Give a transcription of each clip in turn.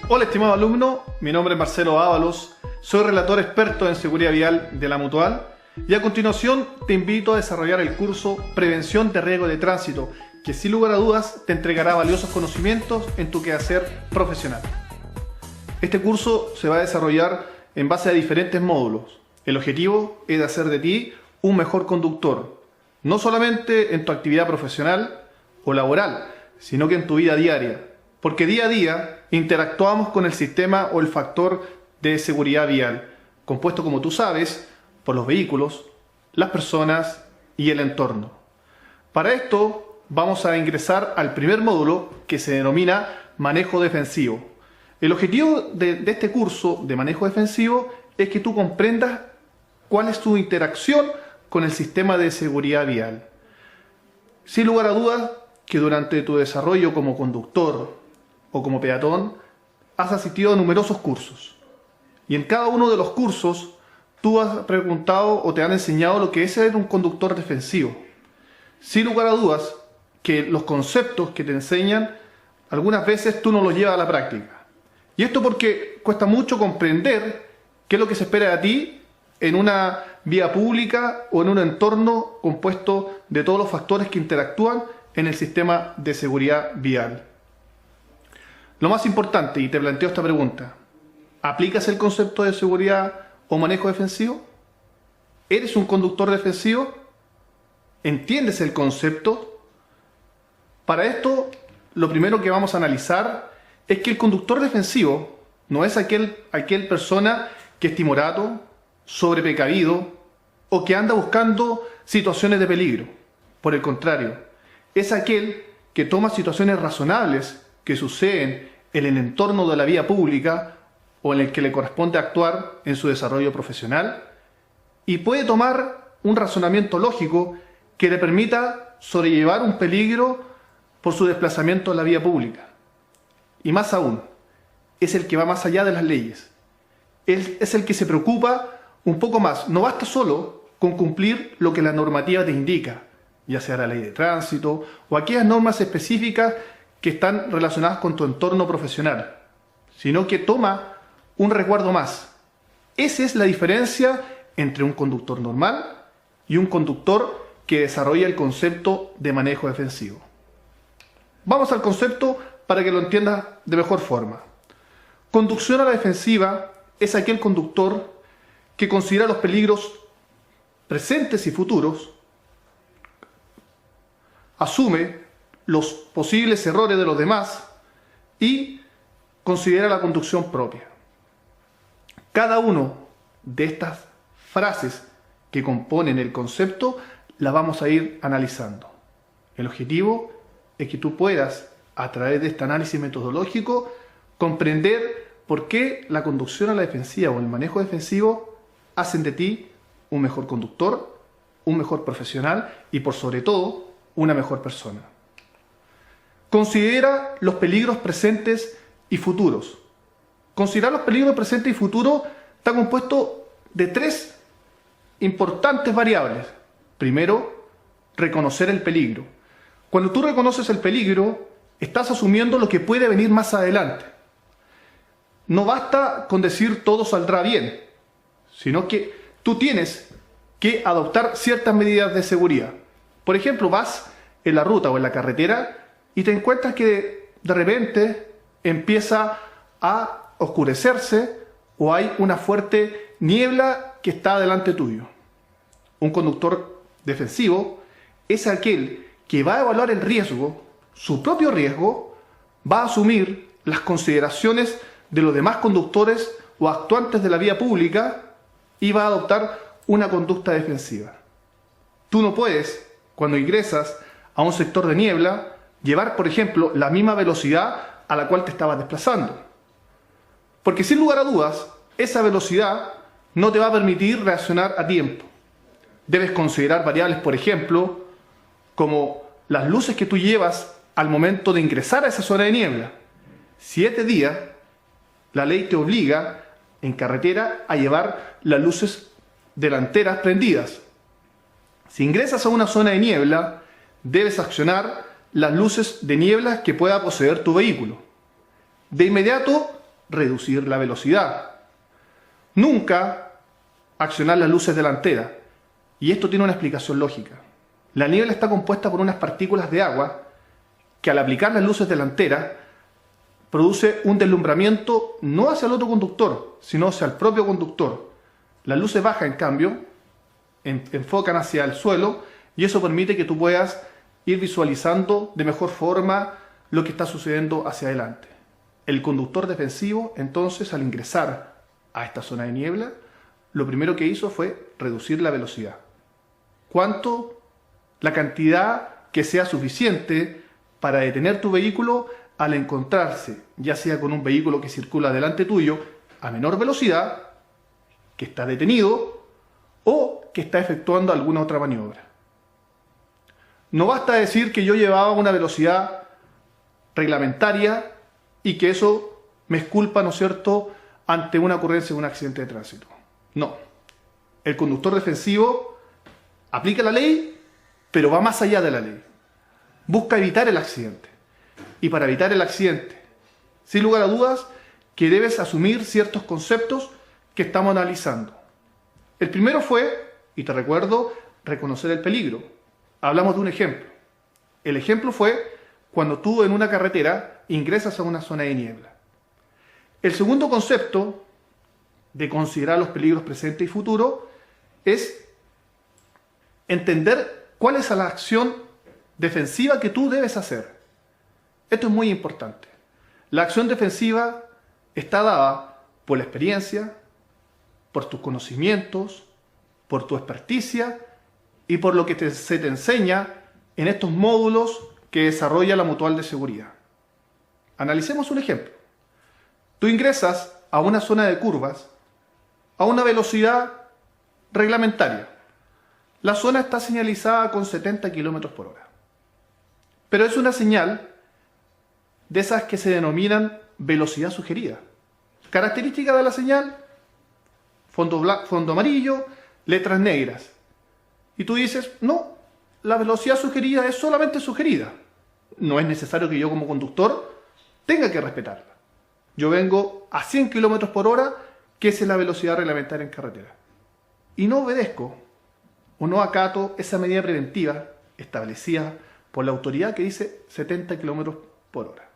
Hola estimado alumno, mi nombre es Marcelo Ábalos, soy relator experto en seguridad vial de la Mutual y a continuación te invito a desarrollar el curso Prevención de Riesgo de Tránsito, que sin lugar a dudas te entregará valiosos conocimientos en tu quehacer profesional. Este curso se va a desarrollar en base a diferentes módulos. El objetivo es de hacer de ti un mejor conductor, no solamente en tu actividad profesional o laboral, sino que en tu vida diaria, porque día a día interactuamos con el sistema o el factor de seguridad vial, compuesto, como tú sabes, por los vehículos, las personas y el entorno. Para esto vamos a ingresar al primer módulo, que se denomina Manejo Defensivo. El objetivo de este curso de manejo defensivo es que tú comprendas cuál es tu interacción con el sistema de seguridad vial. Sin lugar a dudas que durante tu desarrollo como conductor o como peatón has asistido a numerosos cursos. Y en cada uno de los cursos tú has preguntado o te han enseñado lo que es ser un conductor defensivo. Sin lugar a dudas que los conceptos que te enseñan algunas veces tú no los llevas a la práctica. Y esto porque cuesta mucho comprender qué es lo que se espera de ti en una vía pública o en un entorno compuesto de todos los factores que interactúan en el sistema de seguridad vial. Lo más importante, y te planteo esta pregunta: ¿aplicas el concepto de seguridad o manejo defensivo? ¿Eres un conductor defensivo? ¿Entiendes el concepto? Para esto, lo primero que vamos a analizar es que el conductor defensivo no es aquel persona que es timorato, sobreprecavido o que anda buscando situaciones de peligro. Por el contrario, es aquel que toma situaciones razonables que suceden en el entorno de la vía pública o en el que le corresponde actuar en su desarrollo profesional y puede tomar un razonamiento lógico que le permita sobrellevar un peligro por su desplazamiento en la vía pública. Y más aún, es el que va más allá de las leyes. Él es el que se preocupa un poco más. No basta solo con cumplir lo que la normativa te indica, ya sea la ley de tránsito o aquellas normas específicas que están relacionadas con tu entorno profesional, sino que toma un resguardo más. Esa es la diferencia entre un conductor normal y un conductor que desarrolla el concepto de manejo defensivo. Vamos al concepto para que lo entiendas de mejor forma. Conducción a la defensiva es aquel conductor que considera los peligros presentes y futuros, asume los posibles errores de los demás y considera la conducción propia. Cada uno de estas frases que componen el concepto la vamos a ir analizando. El objetivo es que tú puedas, a través de este análisis metodológico, comprender por qué la conducción a la defensiva o el manejo defensivo hacen de ti un mejor conductor, un mejor profesional y, por sobre todo, una mejor persona. Considera los peligros presentes y futuros. Considerar los peligros presentes y futuros está compuesto de tres importantes variables. Primero, reconocer el peligro. Cuando tú reconoces el peligro, estás asumiendo lo que puede venir más adelante. No basta con decir todo saldrá bien, sino que tú tienes que adoptar ciertas medidas de seguridad. Por ejemplo, vas en la ruta o en la carretera y te encuentras que de repente empieza a oscurecerse o hay una fuerte niebla que está delante tuyo. Un conductor defensivo es aquel que va a evaluar el riesgo, su propio riesgo, va a asumir las consideraciones de los demás conductores o actuantes de la vía pública y va a adoptar una conducta defensiva. Tú no puedes, cuando ingresas a un sector de niebla, llevar, por ejemplo, la misma velocidad a la cual te estabas desplazando. Porque sin lugar a dudas, esa velocidad no te va a permitir reaccionar a tiempo. Debes considerar variables, por ejemplo, como las luces que tú llevas al momento de ingresar a esa zona de niebla. Si es de día, la ley te obliga en carretera a llevar las luces delanteras prendidas. Si ingresas a una zona de niebla, debes accionar las luces de niebla que pueda poseer tu vehículo. De inmediato reducir la velocidad. Nunca accionar las luces delanteras. Y esto tiene una explicación lógica. La niebla está compuesta por unas partículas de agua que al aplicar las luces delanteras produce un deslumbramiento no hacia el otro conductor, sino hacia el propio conductor. Las luces bajas, en cambio, enfocan hacia el suelo y eso permite que tú puedas ir visualizando de mejor forma lo que está sucediendo hacia adelante. El conductor defensivo, entonces, al ingresar a esta zona de niebla, lo primero que hizo fue reducir la velocidad. ¿Cuánto? La cantidad que sea suficiente para detener tu vehículo al encontrarse, ya sea con un vehículo que circula delante tuyo a menor velocidad, que está detenido o que está efectuando alguna otra maniobra. No basta decir que yo llevaba una velocidad reglamentaria y que eso me exculpa, ¿no es cierto?, ante una ocurrencia de un accidente de tránsito. No. El conductor defensivo aplica la ley, pero va más allá de la ley. Busca evitar el accidente. Y para evitar el accidente, sin lugar a dudas, que debes asumir ciertos conceptos que estamos analizando. El primero fue, y te recuerdo, reconocer el peligro. Hablamos de un ejemplo. El ejemplo fue cuando tú en una carretera ingresas a una zona de niebla. El segundo concepto de considerar los peligros presentes y futuros es entender cuál es la acción defensiva que tú debes hacer. Esto es muy importante. La acción defensiva está dada por la experiencia, por tus conocimientos, por tu experticia y por lo que se te enseña en estos módulos que desarrolla la Mutual de Seguridad. Analicemos un ejemplo. Tú ingresas a una zona de curvas a una velocidad reglamentaria. La zona está señalizada con 70 km por hora. Pero es una señal de esas que se denominan velocidad sugerida. Característica de la señal: fondo amarillo, letras negras. Y tú dices, no, la velocidad sugerida es solamente sugerida. No es necesario que yo como conductor tenga que respetarla. Yo vengo a 100 km por hora, que es la velocidad reglamentaria en carretera. Y no obedezco o no acato esa medida preventiva establecida por la autoridad que dice 70 km por hora.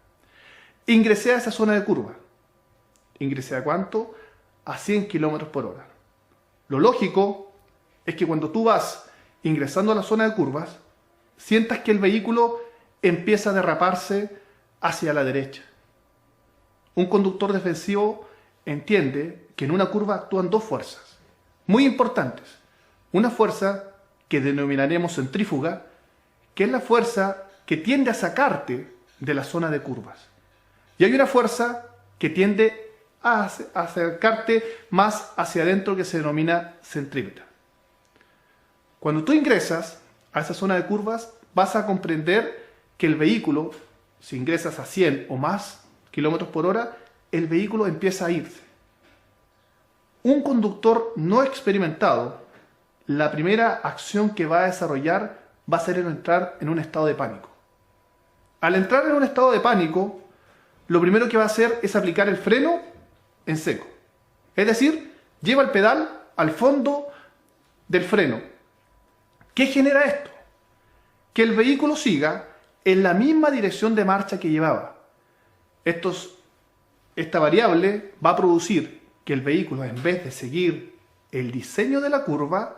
Ingresé a esa zona de curva. ¿Ingresé a cuánto? A 100 km por hora. Lo lógico es que cuando tú vas ingresando a la zona de curvas, sientas que el vehículo empieza a derraparse hacia la derecha. Un conductor defensivo entiende que en una curva actúan dos fuerzas muy importantes. Una fuerza que denominaremos centrífuga, que es la fuerza que tiende a sacarte de la zona de curvas. Y hay una fuerza que tiende a acercarte más hacia adentro, que se denomina centrípeta. Cuando tú ingresas a esa zona de curvas, vas a comprender que el vehículo, si ingresas a 100 o más kilómetros por hora, el vehículo empieza a irse. Un conductor no experimentado, la primera acción que va a desarrollar va a ser entrar en un estado de pánico. Al entrar en un estado de pánico, lo primero que va a hacer es aplicar el freno en seco. Es decir, lleva el pedal al fondo del freno. ¿Qué genera esto? Que el vehículo siga en la misma dirección de marcha que llevaba. Esta variable va a producir que el vehículo, en vez de seguir el diseño de la curva,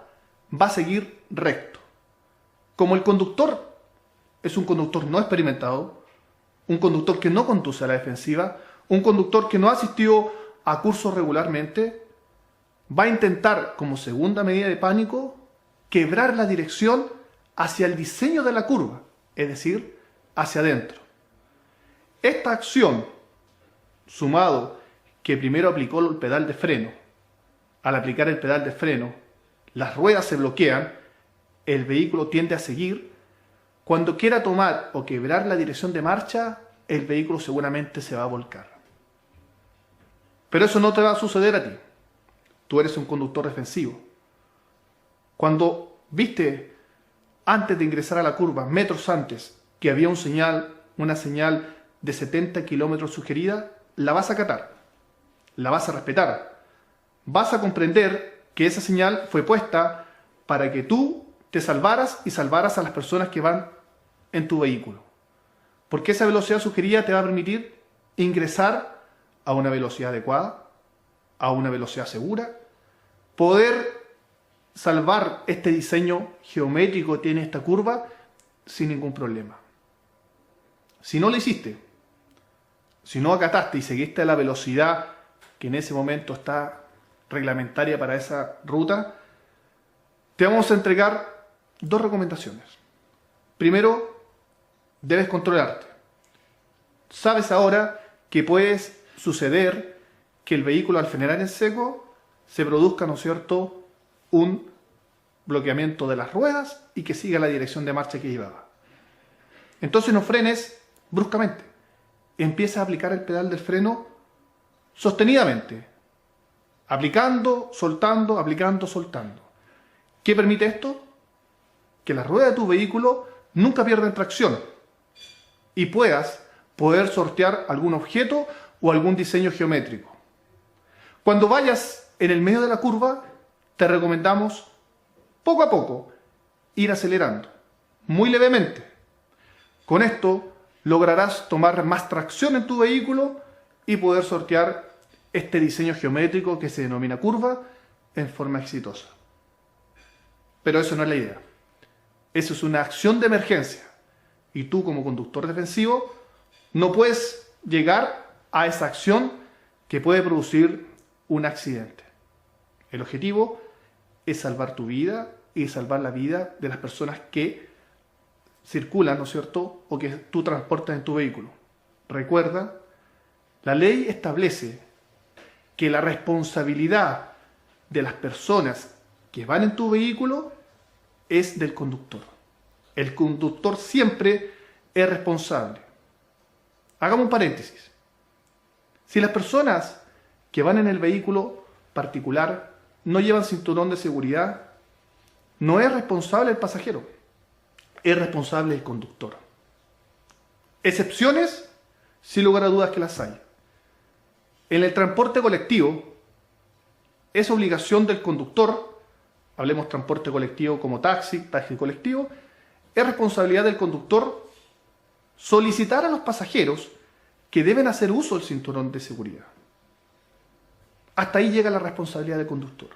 va a seguir recto. Como el conductor es un conductor no experimentado, un conductor que no conduce a la defensiva, un conductor que no ha asistido a cursos regularmente, va a intentar, como segunda medida de pánico, quebrar la dirección hacia el diseño de la curva, es decir, hacia adentro. Esta acción, sumado que primero aplicó el pedal de freno, al aplicar el pedal de freno, las ruedas se bloquean, el vehículo tiende a seguir. Cuando quiera tomar o quebrar la dirección de marcha, el vehículo seguramente se va a volcar. Pero eso no te va a suceder a ti. Tú eres un conductor defensivo. Cuando viste, antes de ingresar a la curva, metros antes, que había una señal de 70 kilómetros sugerida, la vas a acatar. la vas a respetar. Vas a comprender que esa señal fue puesta para que tú te salvaras y salvaras a las personas que van en tu vehículo. Porque esa velocidad sugerida te va a permitir ingresar a una velocidad adecuada, a una velocidad segura, poder salvar este diseño geométrico que tiene esta curva sin ningún problema. Si no lo hiciste, si no acataste y seguiste la velocidad que en ese momento está reglamentaria para esa ruta, te vamos a entregar dos recomendaciones. Primero, debes controlarte. Sabes ahora que puede suceder que el vehículo al frenar en seco se produzca, ¿no es cierto?, un bloqueamiento de las ruedas y que siga la dirección de marcha que llevaba. Entonces no frenes bruscamente. Empieza a aplicar el pedal del freno sostenidamente. Aplicando, soltando, aplicando, soltando. ¿Qué permite esto? Que las ruedas de tu vehículo nunca pierdan tracción y puedas poder sortear algún objeto o algún diseño geométrico. Cuando vayas en el medio de la curva, te recomendamos poco a poco ir acelerando, muy levemente. Con esto lograrás tomar más tracción en tu vehículo y poder sortear este diseño geométrico que se denomina curva en forma exitosa. Pero eso no es la idea. Eso es una acción de emergencia. Y tú, como conductor defensivo, no puedes llegar a esa acción que puede producir un accidente. El objetivo es salvar tu vida y salvar la vida de las personas que circulan, ¿no es cierto?, o que tú transportas en tu vehículo. Recuerda, la ley establece que la responsabilidad de las personas que van en tu vehículo es del conductor. El conductor siempre es responsable. Hagamos un paréntesis. Si las personas que van en el vehículo particular no llevan cinturón de seguridad, no es responsable el pasajero, es responsable el conductor. Excepciones, sin lugar a dudas que las hay. En el transporte colectivo, es obligación del conductor, hablemos transporte colectivo como taxi colectivo, es responsabilidad del conductor solicitar a los pasajeros que deben hacer uso del cinturón de seguridad. Hasta ahí llega la responsabilidad del conductor.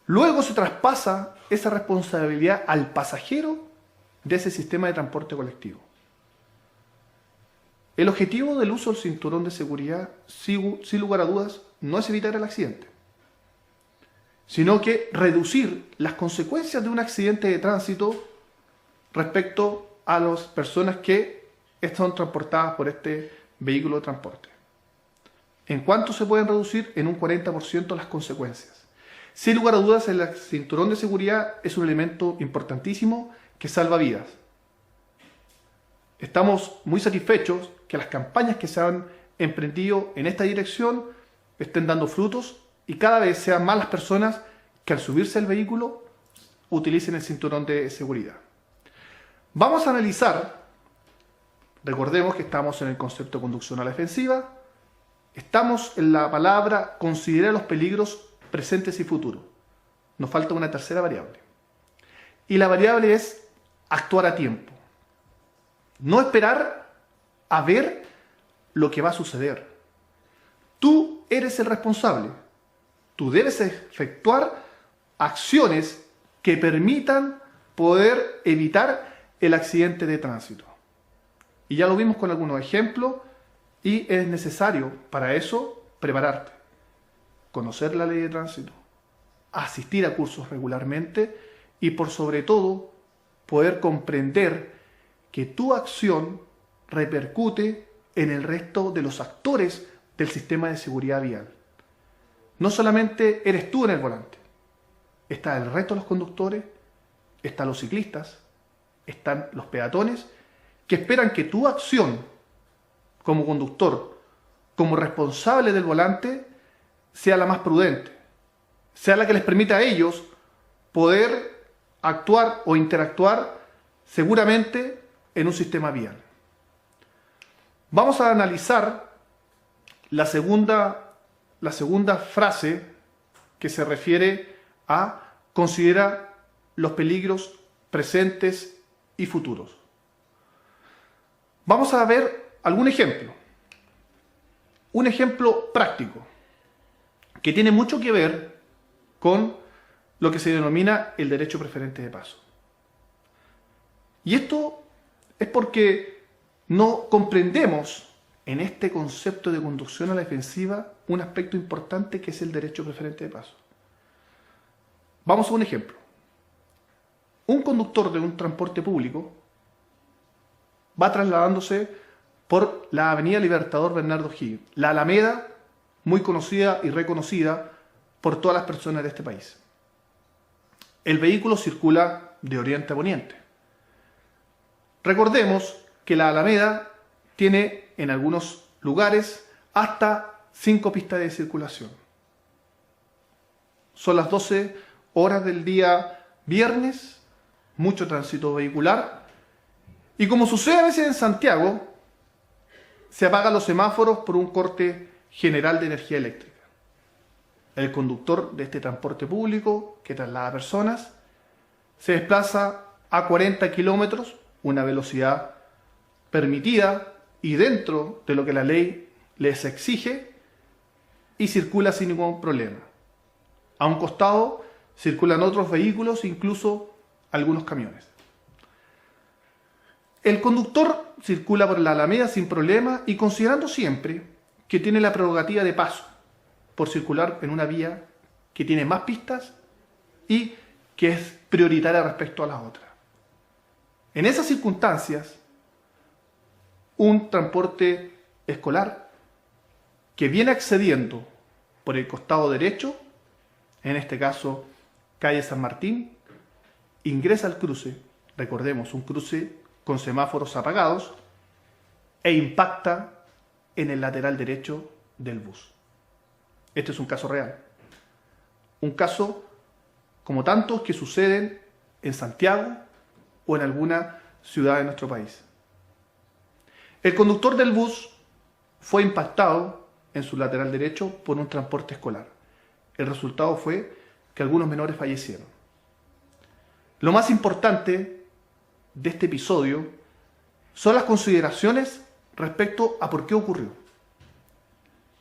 Luego se traspasa esa responsabilidad al pasajero de ese sistema de transporte colectivo. El objetivo del uso del cinturón de seguridad, sin lugar a dudas, no es evitar el accidente, sino que reducir las consecuencias de un accidente de tránsito respecto a las personas que están transportadas por este vehículo de transporte. ¿En cuánto se pueden reducir? En un 40% las consecuencias. Sin lugar a dudas, el cinturón de seguridad es un elemento importantísimo que salva vidas. Estamos muy satisfechos que las campañas que se han emprendido en esta dirección estén dando frutos y cada vez sean más las personas que al subirse al vehículo utilicen el cinturón de seguridad. Vamos a analizar, recordemos que estamos en el concepto de conducción a la defensiva, estamos en la palabra considera los peligros presentes y futuros. Nos falta una tercera variable. Y la variable es actuar a tiempo. No esperar a ver lo que va a suceder. Tú eres el responsable. Tú debes efectuar acciones que permitan poder evitar el accidente de tránsito. Y ya lo vimos con algunos ejemplos y es necesario para eso prepararte, conocer la ley de tránsito, asistir a cursos regularmente y por sobre todo poder comprender que tu acción repercute en el resto de los actores del sistema de seguridad vial. No solamente eres tú en el volante, está el resto de los conductores, están los ciclistas, están los peatones, que esperan que tu acción como conductor, como responsable del volante, sea la más prudente, sea la que les permita a ellos poder actuar o interactuar seguramente en un sistema vial. Vamos a analizar la segunda frase que se refiere a considera los peligros presentes y futuros. Vamos a ver algún ejemplo. Un ejemplo práctico que tiene mucho que ver con lo que se denomina el derecho preferente de paso. Y esto es porque no comprendemos en este concepto de conducción a la defensiva un aspecto importante que es el derecho preferente de paso. Vamos a un ejemplo. Un conductor de un transporte público va trasladándose por la avenida Libertador Bernardo O'Higgins, la Alameda, muy conocida y reconocida por todas las personas de este país. El vehículo circula de oriente a poniente. Recordemos que la Alameda tiene en algunos lugares hasta 5 pistas de circulación. Son las 12 horas del día viernes, mucho tránsito vehicular, y como sucede a veces en Santiago, se apagan los semáforos por un corte general de energía eléctrica. El conductor de este transporte público que traslada personas se desplaza a 40 kilómetros, una velocidad permitida y dentro de lo que la ley les exige, y circula sin ningún problema. A un costado circulan otros vehículos, incluso algunos camiones. El conductor circula por la Alameda sin problema y considerando siempre que tiene la prerrogativa de paso por circular en una vía que tiene más pistas y que es prioritaria respecto a las otras. En esas circunstancias, un transporte escolar que viene accediendo por el costado derecho, en este caso calle San Martín, ingresa al cruce, recordemos, un cruce con semáforos apagados, e impacta en el lateral derecho del bus. Este es un caso real. Un caso como tantos que suceden en Santiago o en alguna ciudad de nuestro país. El conductor del bus fue impactado en su lateral derecho por un transporte escolar. El resultado fue que algunos menores fallecieron. Lo más importante de este episodio son las consideraciones respecto a por qué ocurrió.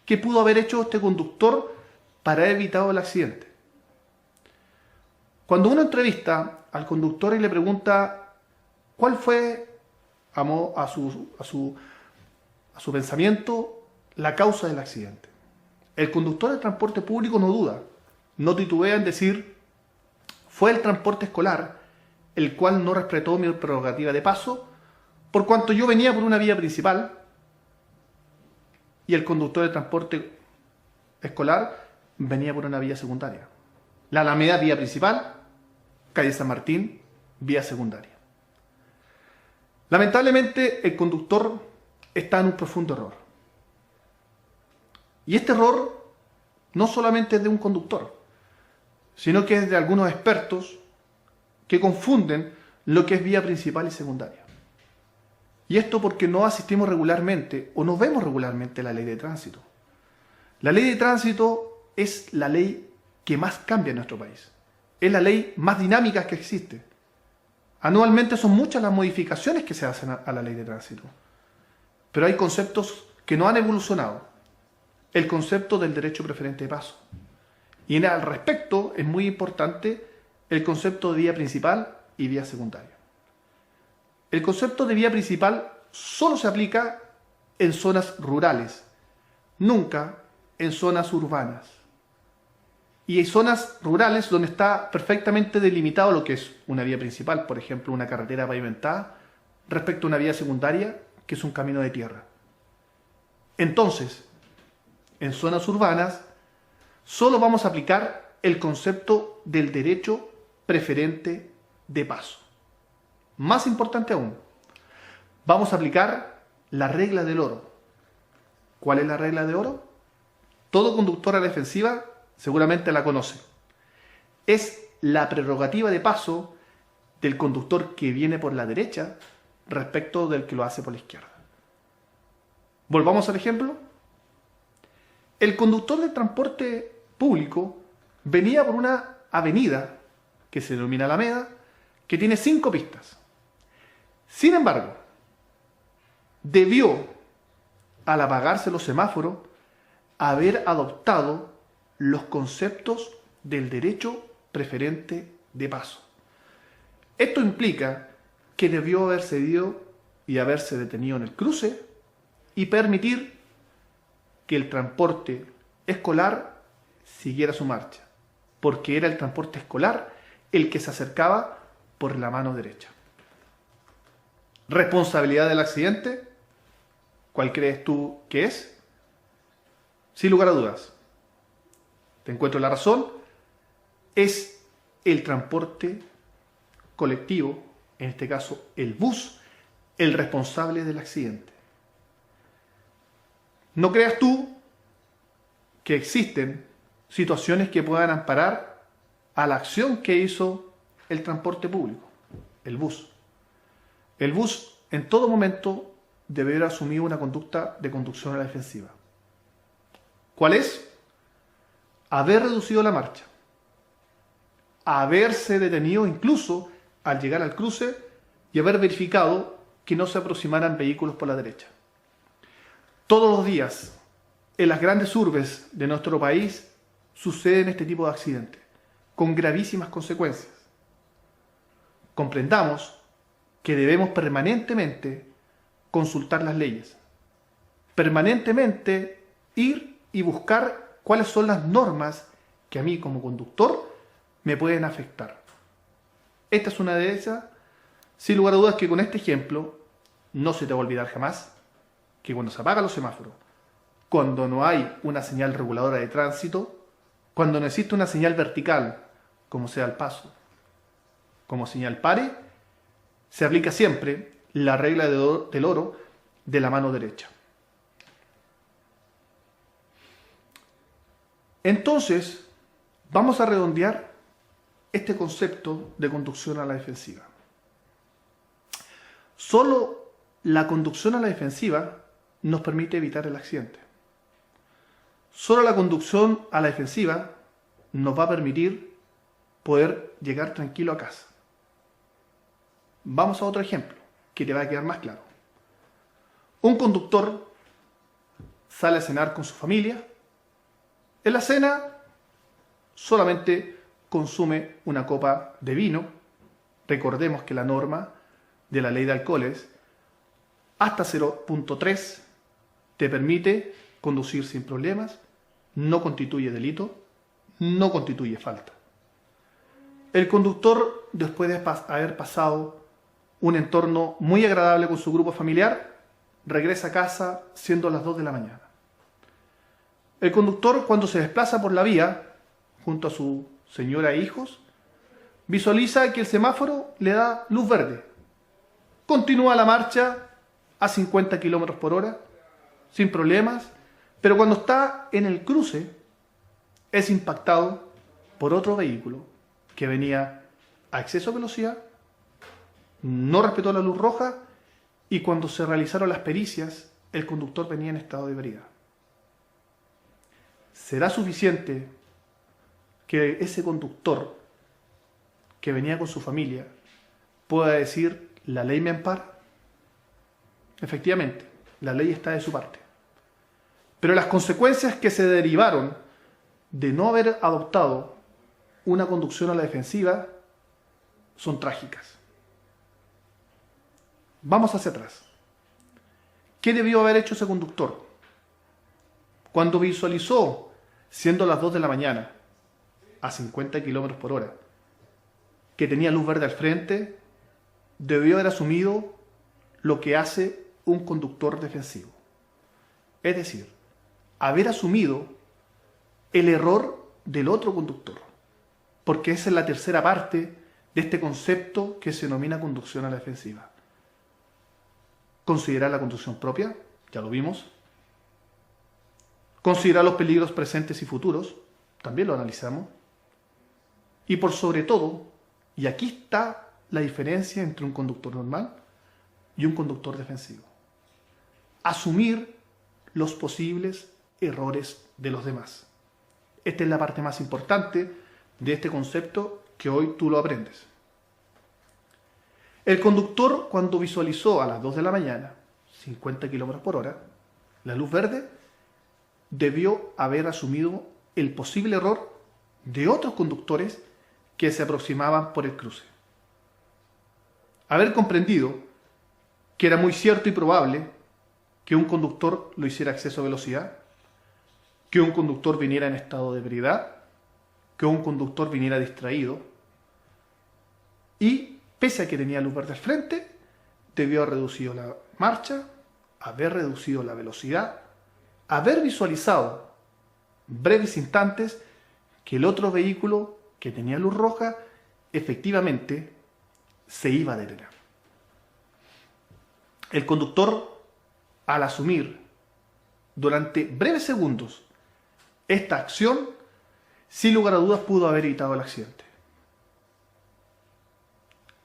¿Qué pudo haber hecho este conductor para haber evitado el accidente? Cuando uno entrevista al conductor y le pregunta cuál fue a su pensamiento la causa del accidente, el conductor del transporte público no duda, no titubea en decir: fue el transporte escolar el cual no respetó mi prerrogativa de paso, por cuanto yo venía por una vía principal y el conductor del transporte escolar venía por una vía secundaria. La Alameda, vía principal; calle San Martín, vía secundaria. Lamentablemente, el conductor está en un profundo error. Y este error no solamente es de un conductor, sino que es de algunos expertos que confunden lo que es vía principal y secundaria. Y esto porque no asistimos regularmente o no vemos regularmente la ley de tránsito. La ley de tránsito es la ley que más cambia en nuestro país. Es la ley más dinámica que existe. Anualmente son muchas las modificaciones que se hacen a la ley de tránsito. Pero hay conceptos que no han evolucionado. El concepto del derecho preferente de paso. Y al respecto es muy importante el concepto de vía principal y vía secundaria. El concepto de vía principal solo se aplica en zonas rurales, nunca en zonas urbanas. Y hay zonas rurales donde está perfectamente delimitado lo que es una vía principal, por ejemplo, una carretera pavimentada, respecto a una vía secundaria, que es un camino de tierra. Entonces, en zonas urbanas, solo vamos a aplicar el concepto del derecho preferente de paso. Más importante aún, vamos a aplicar la regla del oro. ¿Cuál es la regla de oro? Todo conductor a la defensiva seguramente la conoce. Es la prerrogativa de paso del conductor que viene por la derecha respecto del que lo hace por la izquierda. Volvamos al ejemplo. El conductor del transporte público venía por una avenida que se denomina Alameda, que tiene 5 pistas. Sin embargo, debió, al apagarse los semáforos, haber adoptado los conceptos del derecho preferente de paso. Esto implica que debió haber cedido y haberse detenido en el cruce y permitir que el transporte escolar siguiera su marcha, porque era el transporte escolar el que se acercaba por la mano derecha. ¿Responsabilidad del accidente? ¿Cuál crees tú que es? Sin lugar a dudas, te encuentro la razón, es el transporte colectivo, en este caso el bus, el responsable del accidente. No creas tú que existen situaciones que puedan amparar a la acción que hizo el transporte público, el bus. El bus en todo momento debe haber asumido una conducta de conducción a la defensiva. ¿Cuál es? Haber reducido la marcha, haberse detenido incluso al llegar al cruce y haber verificado que no se aproximaran vehículos por la derecha. Todos los días, en las grandes urbes de nuestro país, suceden este tipo de accidentes, con gravísimas consecuencias. Comprendamos que debemos permanentemente consultar las leyes, permanentemente ir y buscar cuáles son las normas que a mí como conductor me pueden afectar. Esta es una de esas, sin lugar a dudas, que con este ejemplo no se te va a olvidar jamás que cuando se apagan los semáforos, cuando no hay una señal reguladora de tránsito, cuando no existe una señal vertical, como sea el paso, como señal pare, se aplica siempre la regla del oro de la mano derecha. Entonces, vamos a redondear este concepto de conducción a la defensiva. Solo la conducción a la defensiva nos permite evitar el accidente. Solo la conducción a la defensiva nos va a permitir poder llegar tranquilo a casa. Vamos a otro ejemplo que te va a quedar más claro. Un conductor sale a cenar con su familia. En la cena solamente consume una copa de vino. Recordemos que la norma de la ley de alcoholes hasta 0.3 te permite conducir sin problemas, no constituye delito, no constituye falta. El conductor, después de haber pasado un entorno muy agradable con su grupo familiar, regresa a casa siendo las 2 de la mañana. El conductor, cuando se desplaza por la vía, junto a su señora e hijos, visualiza que el semáforo le da luz verde. Continúa la marcha a 50 km por hora, sin problemas, pero cuando está en el cruce, es impactado por otro vehículo que venía a exceso de velocidad, no respetó la luz roja y cuando se realizaron las pericias, el conductor venía en estado de ebriedad. ¿Será suficiente que ese conductor que venía con su familia pueda decir la ley me ampara? Efectivamente, la ley está de su parte. Pero las consecuencias que se derivaron de no haber adoptado una conducción a la defensiva son trágicas. Vamos hacia atrás. ¿Qué debió haber hecho ese conductor? Cuando visualizó, siendo las 2 de la mañana, a 50 km por hora, que tenía luz verde al frente, debió haber asumido lo que hace un conductor defensivo. Es decir, haber asumido el error del otro conductor, porque esa es la tercera parte de este concepto que se denomina conducción a la defensiva. Considerar la conducción propia, ya lo vimos. Considerar los peligros presentes y futuros, también lo analizamos. Y por sobre todo, y aquí está la diferencia entre un conductor normal y un conductor defensivo. Asumir los posibles errores de los demás. Esta es la parte más importante de este concepto que hoy tú lo aprendes. El conductor, cuando visualizó a las 2 de la mañana, 50 km por hora, la luz verde, debió haber asumido el posible error de otros conductores que se aproximaban por el cruce. Haber comprendido que era muy cierto y probable que un conductor lo hiciera a exceso de velocidad, que un conductor viniera en estado de ebriedad, que un conductor viniera distraído, y pese a que tenía luz verde al frente, debió haber reducido la marcha, haber reducido la velocidad, haber visualizado breves instantes que el otro vehículo que tenía luz roja efectivamente se iba a detener. El conductor, al asumir durante breves segundos esta acción, sin lugar a dudas pudo haber evitado el accidente.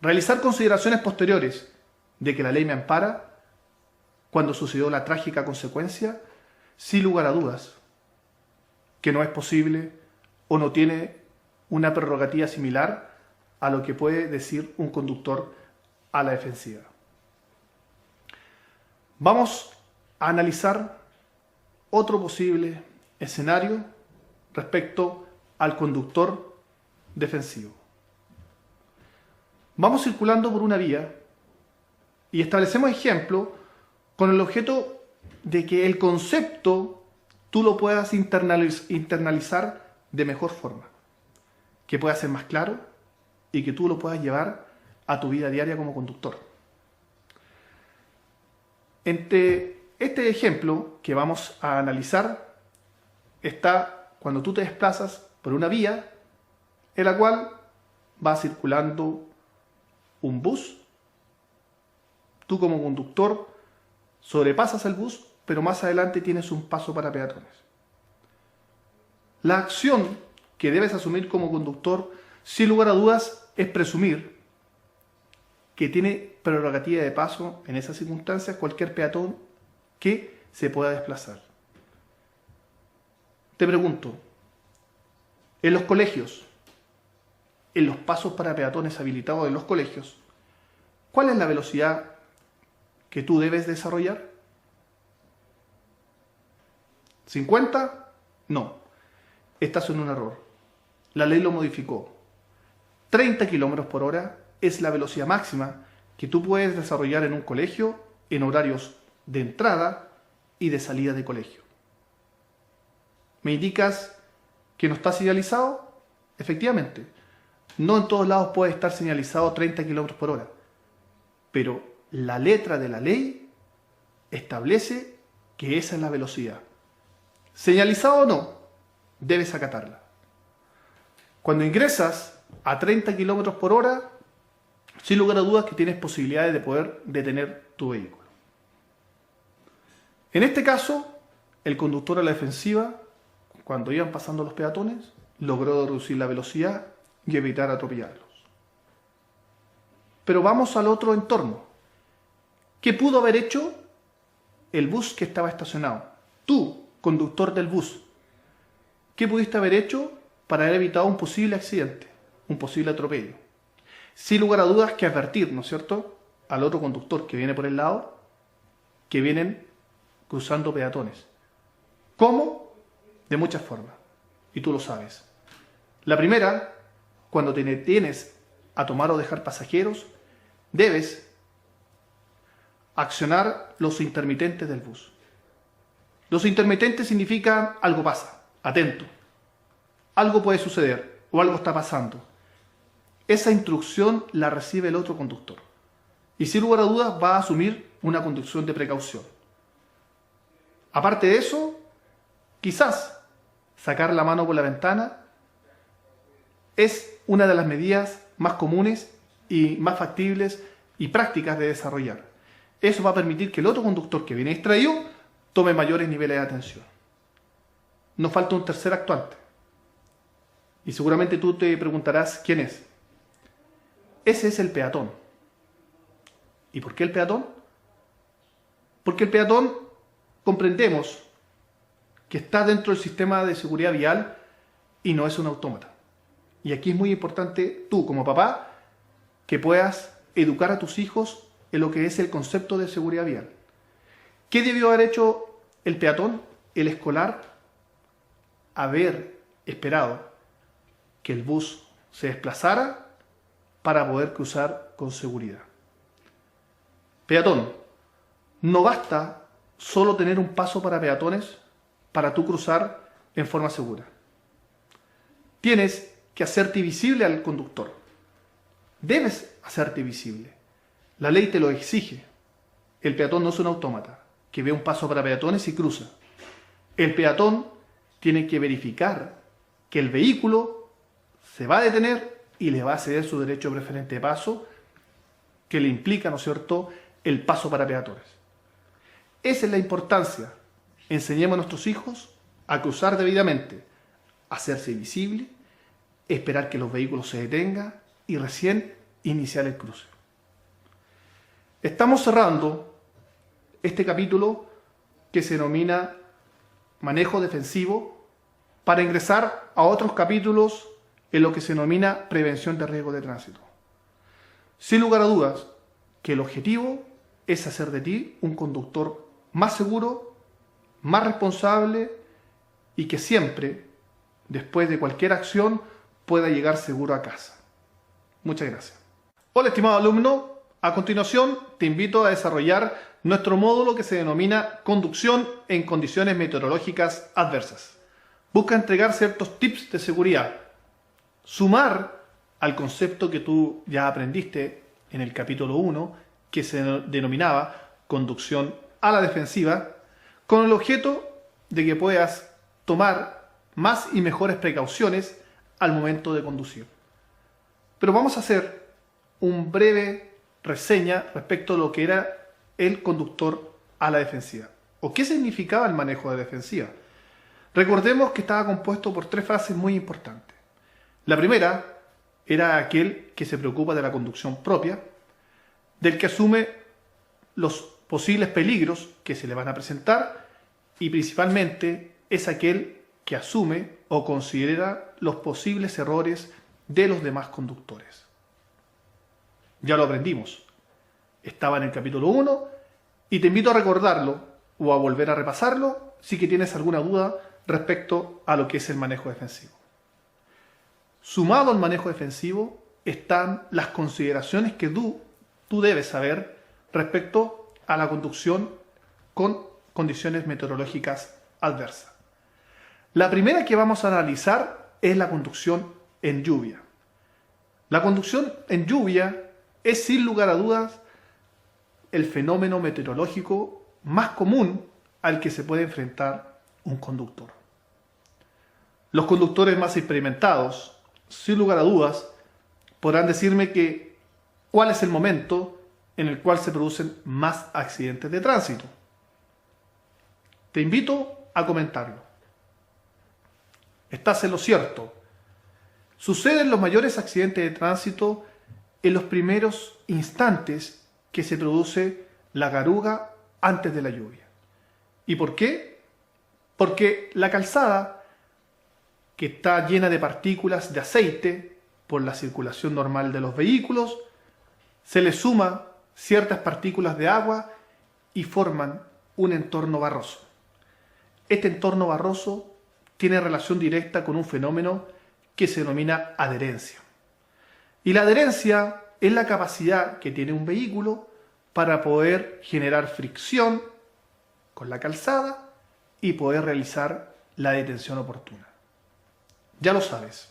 Realizar consideraciones posteriores de que la ley me ampara cuando sucedió la trágica consecuencia, sin lugar a dudas, que no es posible o no tiene una prerrogativa similar a lo que puede decir un conductor a la defensiva. Vamos a analizar otro posible escenario respecto al conductor defensivo. Vamos circulando por una vía y establecemos ejemplo con el objeto de que el concepto tú lo puedas internalizar de mejor forma, que pueda ser más claro y que tú lo puedas llevar a tu vida diaria como conductor. Entre este ejemplo que vamos a analizar está cuando tú te desplazas por una vía en la cual va circulando un bus. Tú como conductor sobrepasas el bus, pero más adelante tienes un paso para peatones. La acción que debes asumir como conductor, sin lugar a dudas, es presumir que tiene prerrogativa de paso en esas circunstancias cualquier peatón que se pueda desplazar. Te pregunto, en los colegios, en los pasos para peatones habilitados en los colegios, ¿cuál es la velocidad que tú debes desarrollar? ¿50? No. Estás en un error. La ley lo modificó. 30 km por hora es la velocidad máxima que tú puedes desarrollar en un colegio en horarios de entrada y de salida de colegio. ¿Me indicas que no está señalizado? Efectivamente, no en todos lados puede estar señalizado 30 km por hora, pero la letra de la ley establece que esa es la velocidad. Señalizado o no, debes acatarla. Cuando ingresas a 30 km por hora, sin lugar a dudas que tienes posibilidades de poder detener tu vehículo. En este caso, el conductor a la defensiva, cuando iban pasando los peatones, logró reducir la velocidad y evitar atropellarlos. Pero vamos al otro entorno. ¿Qué pudo haber hecho el bus que estaba estacionado? Tú, conductor del bus, ¿qué pudiste haber hecho para haber evitado un posible accidente, un posible atropello? Sin lugar a dudas que advertir, ¿no es cierto?, al otro conductor que viene por el lado, que vienen cruzando peatones. ¿Cómo? De muchas formas. Y tú lo sabes. La primera, cuando te detienes a tomar o dejar pasajeros, debes accionar los intermitentes del bus. Los intermitentes significan algo pasa, atento. Algo puede suceder o algo está pasando. Esa instrucción la recibe el otro conductor. Y sin lugar a dudas va a asumir una conducción de precaución. Aparte de eso, quizás sacar la mano por la ventana es una de las medidas más comunes y más factibles y prácticas de desarrollar. Eso va a permitir que el otro conductor que viene distraído tome mayores niveles de atención. Nos falta un tercer actuante. Y seguramente tú te preguntarás quién es. Ese es el peatón. ¿Y por qué el peatón? Porque el peatón comprendemos que está dentro del sistema de seguridad vial y no es un autómata. Y aquí es muy importante tú como papá que puedas educar a tus hijos en lo que es el concepto de seguridad vial. ¿Qué debió haber hecho el peatón, el escolar? Haber esperado que el bus se desplazara para poder cruzar con seguridad. Peatón, no basta solo tener un paso para peatones para tú cruzar en forma segura. Tienes que hacerte visible al conductor. Debes hacerte visible. La ley te lo exige. El peatón no es un autómata que ve un paso para peatones y cruza. El peatón tiene que verificar que el vehículo se va a detener y le va a ceder su derecho preferente de paso que le implica, ¿no es cierto?, el paso para peatones. Esa es la importancia. Enseñemos a nuestros hijos a cruzar debidamente, a hacerse visible, esperar que los vehículos se detengan y recién iniciar el cruce. Estamos cerrando este capítulo que se denomina manejo defensivo para ingresar a otros capítulos en lo que se denomina prevención de riesgo de tránsito. Sin lugar a dudas que el objetivo es hacer de ti un conductor más seguro, más responsable y que siempre, después de cualquier acción, pueda llegar seguro a casa. Muchas gracias. Hola, estimado alumno. A continuación, te invito a desarrollar nuestro módulo que se denomina Conducción en condiciones meteorológicas adversas. Busca entregar ciertos tips de seguridad, sumar al concepto que tú ya aprendiste en el capítulo 1, que se denominaba conducción a la defensiva, con el objeto de que puedas tomar más y mejores precauciones al momento de conducir. Pero vamos a hacer un breve reseña respecto a lo que era el conductor a la defensiva, o qué significaba el manejo de defensiva. Recordemos que estaba compuesto por tres fases muy importantes. La primera era aquel que se preocupa de la conducción propia, del que asume los posibles peligros que se le van a presentar y principalmente es aquel que asume o considera los posibles errores de los demás conductores. Ya lo aprendimos. Estaba en el capítulo 1 y te invito a recordarlo o a volver a repasarlo si que tienes alguna duda respecto a lo que es el manejo defensivo. Sumado al manejo defensivo están las consideraciones que tú debes saber respecto a la conducción con condiciones meteorológicas adversas. La primera que vamos a analizar es la conducción en lluvia. La conducción en lluvia es sin lugar a dudas el fenómeno meteorológico más común al que se puede enfrentar un conductor. Los conductores más experimentados, sin lugar a dudas, podrán decirme que cuál es el momento en el cual se producen más accidentes de tránsito. Te invito a comentarlo. Estás en lo cierto. Suceden los mayores accidentes de tránsito en los primeros instantes que se produce la garuga antes de la lluvia. ¿Y por qué? Porque la calzada, que está llena de partículas de aceite por la circulación normal de los vehículos, se le suma ciertas partículas de agua y forman un entorno barroso. Este entorno barroso tiene relación directa con un fenómeno que se denomina adherencia. Y la adherencia es la capacidad que tiene un vehículo para poder generar fricción con la calzada y poder realizar la detención oportuna. Ya lo sabes.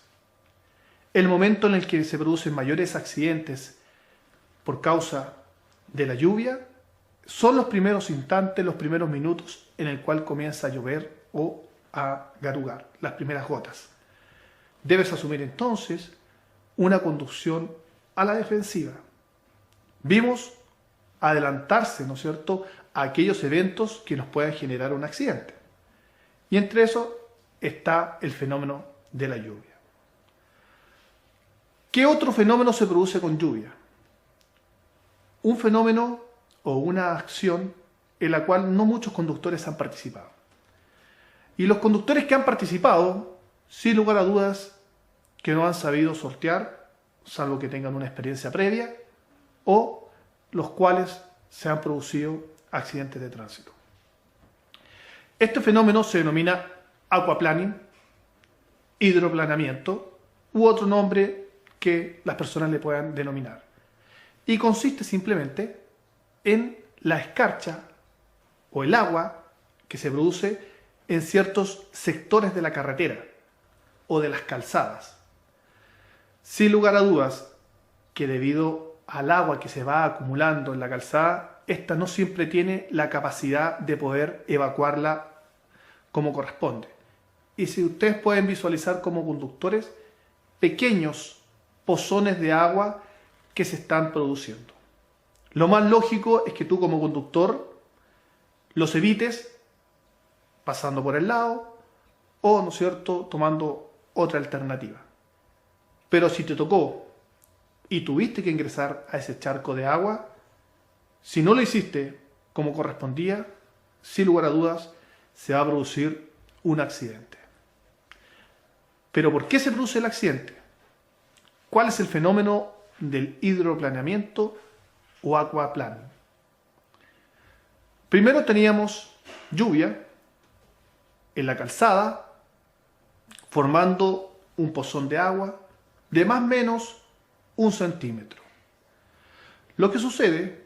El momento en el que se producen mayores accidentes por causa de la lluvia son los primeros instantes, los primeros minutos en el cual comienza a llover o a garugar, las primeras gotas. Debes asumir entonces una conducción a la defensiva. Vimos adelantarse, ¿no es cierto?, a aquellos eventos que nos puedan generar un accidente. Y entre eso está el fenómeno de la lluvia. ¿Qué otro fenómeno se produce con lluvia? Un fenómeno o una acción en la cual no muchos conductores han participado. Y los conductores que han participado, sin lugar a dudas, que no han sabido sortear, salvo que tengan una experiencia previa, o los cuales se han producido accidentes de tránsito. Este fenómeno se denomina aquaplaning, hidroplanamiento, u otro nombre que las personas le puedan denominar. Y consiste simplemente en la escarcha o el agua que se produce en ciertos sectores de la carretera o de las calzadas. Sin lugar a dudas que debido al agua que se va acumulando en la calzada, esta no siempre tiene la capacidad de poder evacuarla como corresponde. Y si ustedes pueden visualizar como conductores, pequeños pozones de agua que se están produciendo. Lo más lógico es que tú como conductor los evites pasando por el lado o, ¿no es cierto?, tomando otra alternativa. Pero si te tocó y tuviste que ingresar a ese charco de agua, si no lo hiciste como correspondía, sin lugar a dudas, se va a producir un accidente. ¿Pero por qué se produce el accidente? ¿Cuál es el fenómeno del hidroplaneamiento o aquaplaning? Primero teníamos lluvia en la calzada, formando un pozón de agua de más o menos 1 centímetro. Lo que sucede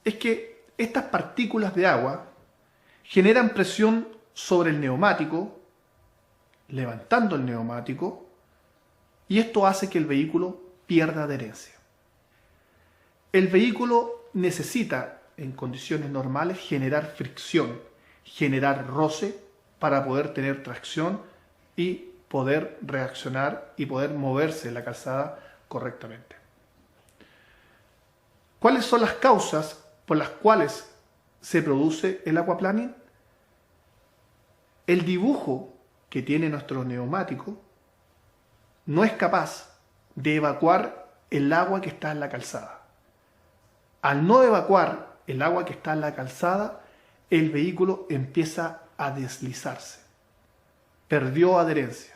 es que estas partículas de agua generan presión sobre el neumático, levantando el neumático, y esto hace que el vehículo pierda adherencia. El vehículo necesita, en condiciones normales, generar fricción, generar roce para poder tener tracción y poder reaccionar y poder moverse en la calzada correctamente. ¿Cuáles son las causas por las cuales se produce el aquaplaning? El dibujo que tiene nuestro neumático no es capaz de evacuar el agua que está en la calzada. Al no evacuar el agua que está en la calzada, el vehículo empieza a deslizarse. Perdió adherencia.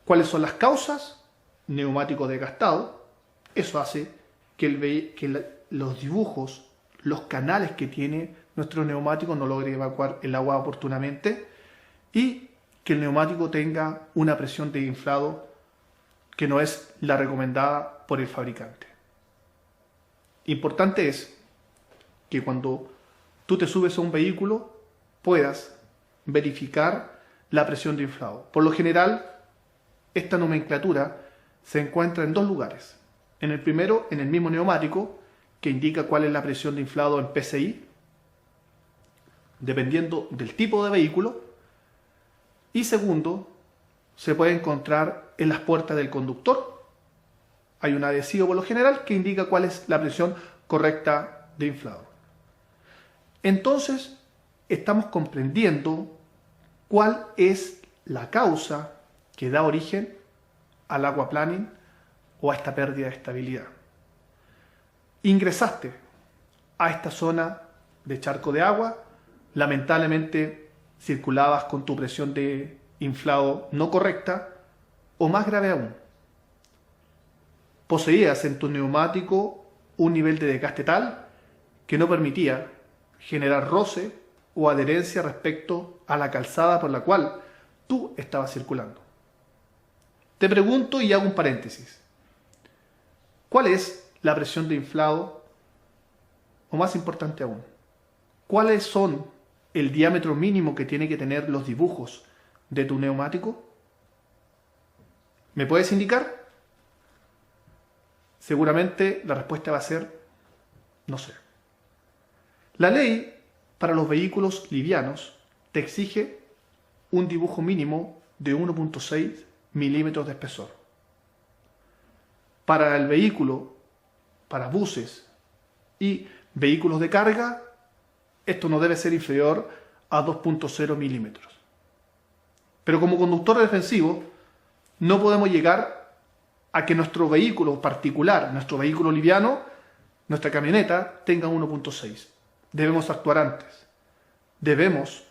¿Cuáles son las causas? Neumático desgastado. Eso hace que los dibujos, los canales que tiene nuestro neumático no logre evacuar el agua oportunamente y que el neumático tenga una presión de inflado que no es la recomendada por el fabricante. Importante es que cuando tú te subes a un vehículo puedas verificar la presión de inflado. Por lo general, esta nomenclatura se encuentra en 2 lugares. En el primero, en el mismo neumático, que indica cuál es la presión de inflado en PSI, dependiendo del tipo de vehículo. Y segundo, se puede encontrar en las puertas del conductor. Hay un adhesivo por lo general que indica cuál es la presión correcta de inflado. Entonces, estamos comprendiendo cuál es la causa que da origen al aquaplaning o a esta pérdida de estabilidad. Ingresaste a esta zona de charco de agua, lamentablemente circulabas con tu presión de inflado no correcta, o más grave aún, poseías en tu neumático un nivel de desgaste tal que no permitía generar roce o adherencia respecto a la calzada por la cual tú estabas circulando. Te pregunto y hago un paréntesis. ¿Cuál es la presión de inflado? O más importante aún, ¿cuáles son el diámetro mínimo que tiene que tener los dibujos de tu neumático? ¿Me puedes indicar? Seguramente la respuesta va a ser no sé. La ley para los vehículos livianos te exige un dibujo mínimo de 1.6 milímetros de espesor. Para el vehículo, para buses y vehículos de carga, esto no debe ser inferior a 2.0 milímetros. Pero como conductor defensivo, no podemos llegar a que nuestro vehículo particular, nuestro vehículo liviano, nuestra camioneta, tenga 1.6. Debemos actuar antes. Debemos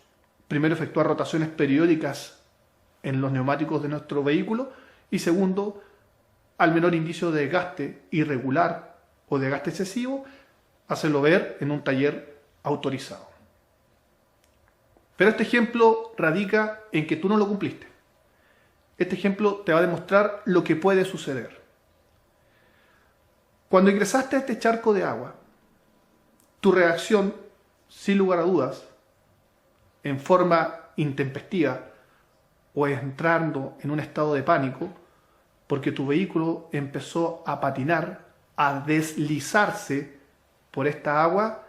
primero, efectuar rotaciones periódicas en los neumáticos de nuestro vehículo y segundo, al menor indicio de desgaste irregular o de desgaste excesivo, hacerlo ver en un taller autorizado. Pero este ejemplo radica en que tú no lo cumpliste. Este ejemplo te va a demostrar lo que puede suceder. Cuando ingresaste a este charco de agua, tu reacción, sin lugar a dudas, en forma intempestiva o entrando en un estado de pánico, porque tu vehículo empezó a patinar, a deslizarse por esta agua,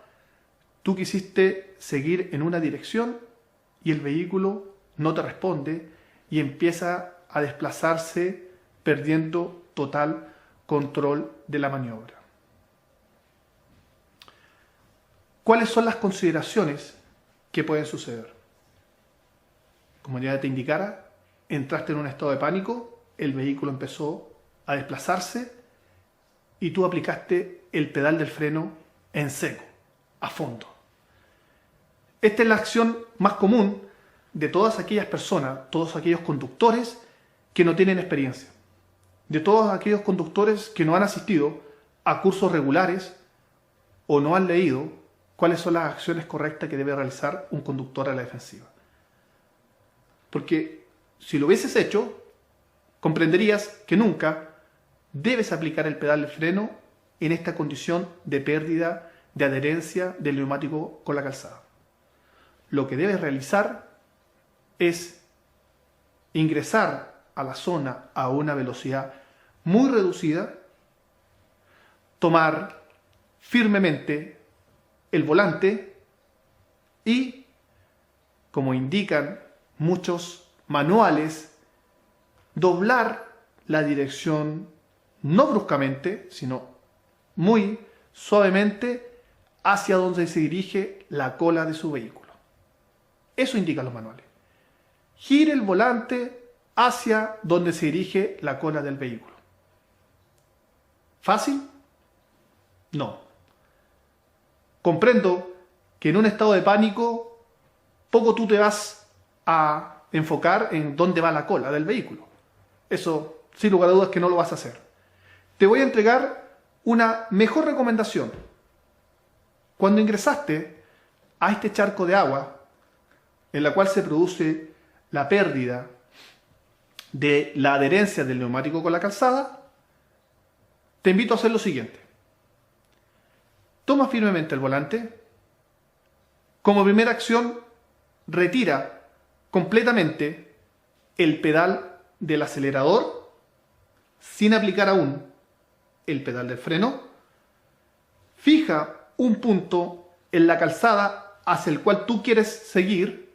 tú quisiste seguir en una dirección y el vehículo no te responde y empieza a desplazarse perdiendo total control de la maniobra. ¿Cuáles son las consideraciones que pueden suceder? Como ya te indicara, entraste en un estado de pánico, el vehículo empezó a desplazarse y tú aplicaste el pedal del freno en seco, a fondo. Esta es la acción más común de todas aquellas personas, todos aquellos conductores que no tienen experiencia, de todos aquellos conductores que no han asistido a cursos regulares o no han leído cuáles son las acciones correctas que debe realizar un conductor a la defensiva. Porque si lo hubieses hecho, comprenderías que nunca debes aplicar el pedal de freno en esta condición de pérdida de adherencia del neumático con la calzada. Lo que debes realizar es ingresar a la zona a una velocidad muy reducida, tomar firmemente el volante y, como indican muchos manuales, doblar la dirección no bruscamente, sino muy suavemente hacia donde se dirige la cola de su vehículo. Eso indican los manuales. Gire el volante hacia donde se dirige la cola del vehículo. ¿Fácil? No. Comprendo que en un estado de pánico poco tú te vas a enfocar en dónde va la cola del vehículo. Eso, sin lugar a dudas, que no lo vas a hacer. Te voy a entregar una mejor recomendación. Cuando ingresaste a este charco de agua, en la cual se produce la pérdida de la adherencia del neumático con la calzada, te invito a hacer lo siguiente. Toma firmemente el volante. Como primera acción, retira completamente el pedal del acelerador sin aplicar aún el pedal del freno. Fija un punto en la calzada hacia el cual tú quieres seguir,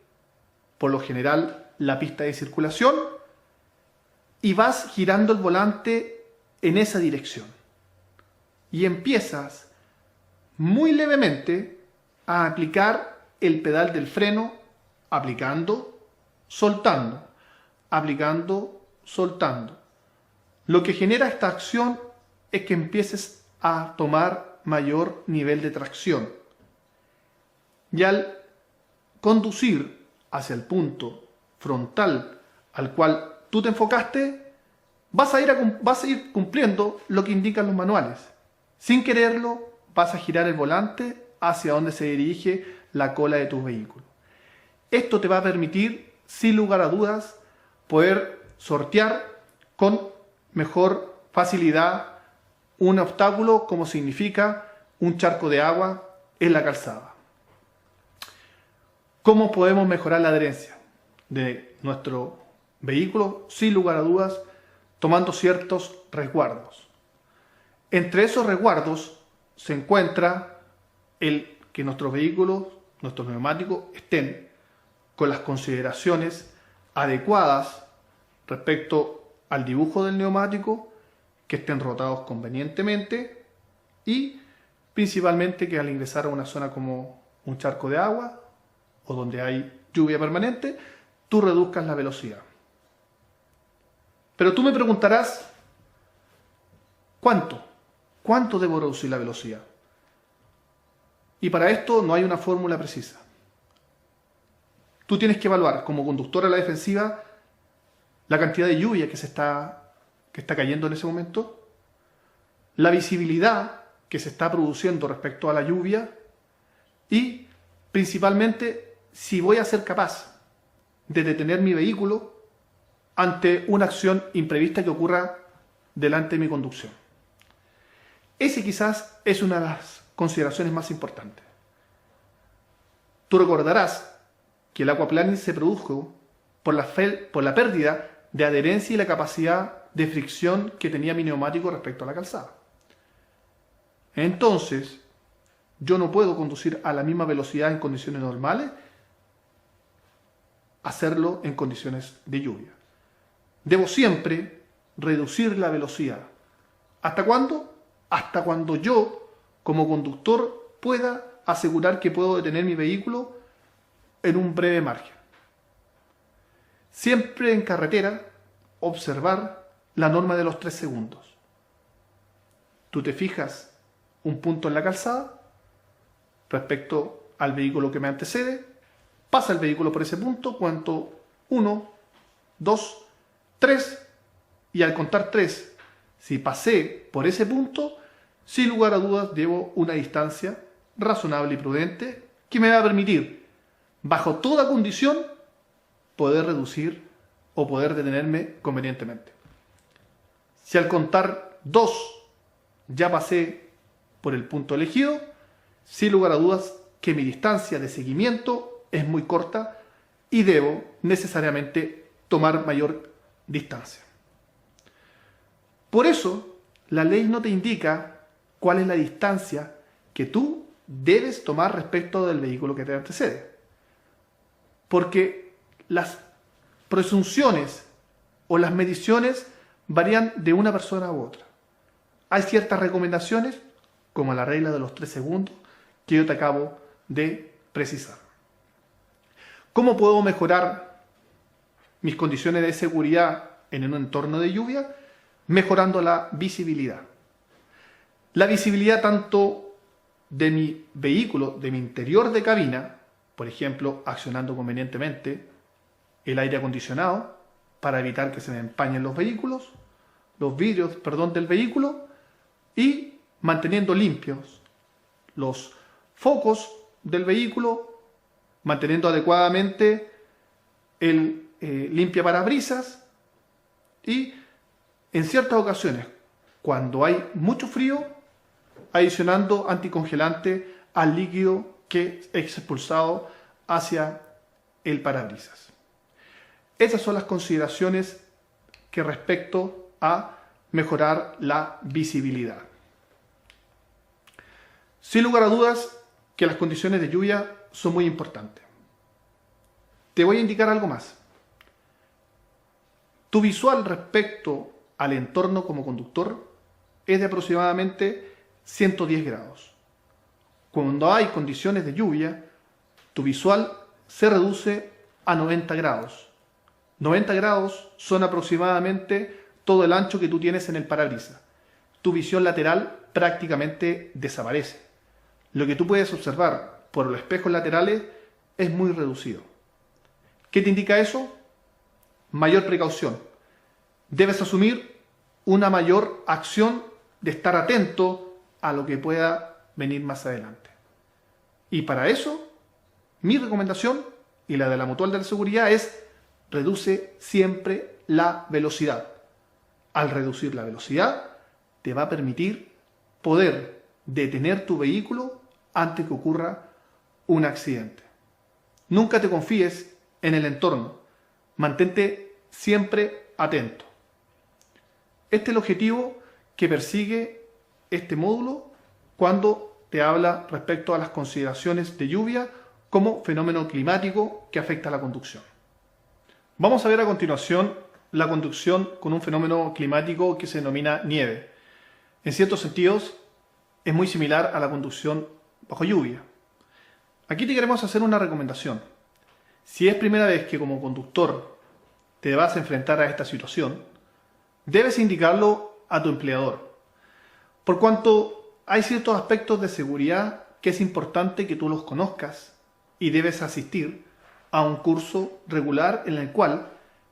por lo general la pista de circulación, y vas girando el volante en esa dirección. Y empiezas muy levemente a aplicar el pedal del freno, aplicando, soltando, aplicando, soltando. Lo que genera esta acción es que empieces a tomar mayor nivel de tracción. Y al conducir hacia el punto frontal al cual tú te enfocaste, vas a ir cumpliendo lo que indican los manuales. Sin quererlo, vas a girar el volante hacia donde se dirige la cola de tu vehículo. Esto te va a permitir, sin lugar a dudas, poder sortear con mejor facilidad un obstáculo como significa un charco de agua en la calzada. ¿Cómo podemos mejorar la adherencia de nuestro vehículo? Sin lugar a dudas, tomando ciertos resguardos. Entre esos resguardos se encuentra el que nuestros vehículos, nuestros neumáticos, estén con las consideraciones adecuadas respecto al dibujo del neumático, que estén rotados convenientemente y principalmente que al ingresar a una zona como un charco de agua o donde hay lluvia permanente, tú reduzcas la velocidad. Pero tú me preguntarás, ¿cuánto? ¿Cuánto debo reducir la velocidad? Y para esto no hay una fórmula precisa. tú tienes que evaluar como conductor a la defensiva la cantidad de lluvia que está cayendo en ese momento, la visibilidad que se está produciendo respecto a la lluvia y principalmente si voy a ser capaz de detener mi vehículo ante una acción imprevista que ocurra delante de mi conducción. Ese quizás es una de las consideraciones más importantes. Tú recordarás que el aquaplaning se produjo por la pérdida de adherencia y la capacidad de fricción que tenía mi neumático respecto a la calzada. Entonces, yo no puedo conducir a la misma velocidad en condiciones normales, hacerlo en condiciones de lluvia. Debo siempre reducir la velocidad. ¿Hasta cuándo? Hasta cuando yo, como conductor, pueda asegurar que puedo detener mi vehículo en un breve margen. Siempre en carretera, observar la norma de los 3 segundos. Tú te fijas un punto en la calzada respecto al vehículo que me antecede, pasa el vehículo por ese punto, cuento 1, 2, 3 y al contar 3, si pasé por ese punto, sin lugar a dudas debo una distancia razonable y prudente que me va a permitir, bajo toda condición, poder reducir o poder detenerme convenientemente. Si al contar 2 ya pasé por el punto elegido, sin lugar a dudas que mi distancia de seguimiento es muy corta y debo necesariamente tomar mayor distancia. Por eso, la ley no te indica cuál es la distancia que tú debes tomar respecto del vehículo que te antecede. Porque las presunciones o las mediciones varían de una persona u otra. Hay ciertas recomendaciones, como la regla de los 3 segundos, que yo te acabo de precisar. ¿Cómo puedo mejorar mis condiciones de seguridad en un entorno de lluvia? Mejorando la visibilidad. La visibilidad tanto de mi vehículo, de mi interior de cabina, por ejemplo, accionando convenientemente el aire acondicionado para evitar que se me empañen los vidrios, del vehículo, y manteniendo limpios los focos del vehículo, manteniendo adecuadamente el limpiaparabrisas y en ciertas ocasiones, cuando hay mucho frío, adicionando anticongelante al líquido que es expulsado hacia el parabrisas. Esas son las consideraciones que respecto a mejorar la visibilidad. Sin lugar a dudas que las condiciones de lluvia son muy importantes. Te voy a indicar algo más. Tu visual respecto al entorno como conductor es de aproximadamente 110 grados. Cuando hay condiciones de lluvia, tu visual se reduce a 90 grados. 90 grados son aproximadamente todo el ancho que tú tienes en el parabrisas. Tu visión lateral prácticamente desaparece. Lo que tú puedes observar por los espejos laterales es muy reducido. ¿Qué te indica eso? Mayor precaución. Debes asumir una mayor acción de estar atento a lo que pueda venir más adelante. Y para eso, mi recomendación y la de la Mutual de la Seguridad es: reduce siempre la velocidad. Al reducir la velocidad, te va a permitir poder detener tu vehículo antes que ocurra un accidente. Nunca te confíes en el entorno. Mantente siempre atento. Este es el objetivo que persigue este módulo cuando te habla respecto a las consideraciones de lluvia como fenómeno climático que afecta a la conducción. Vamos a ver a continuación la conducción con un fenómeno climático que se denomina nieve. En ciertos sentidos es muy similar a la conducción bajo lluvia. Aquí te queremos hacer una recomendación. Si es primera vez que como conductor te vas a enfrentar a esta situación, debes indicarlo a tu empleador, por cuanto hay ciertos aspectos de seguridad que es importante que tú los conozcas y debes asistir a un curso regular en el cual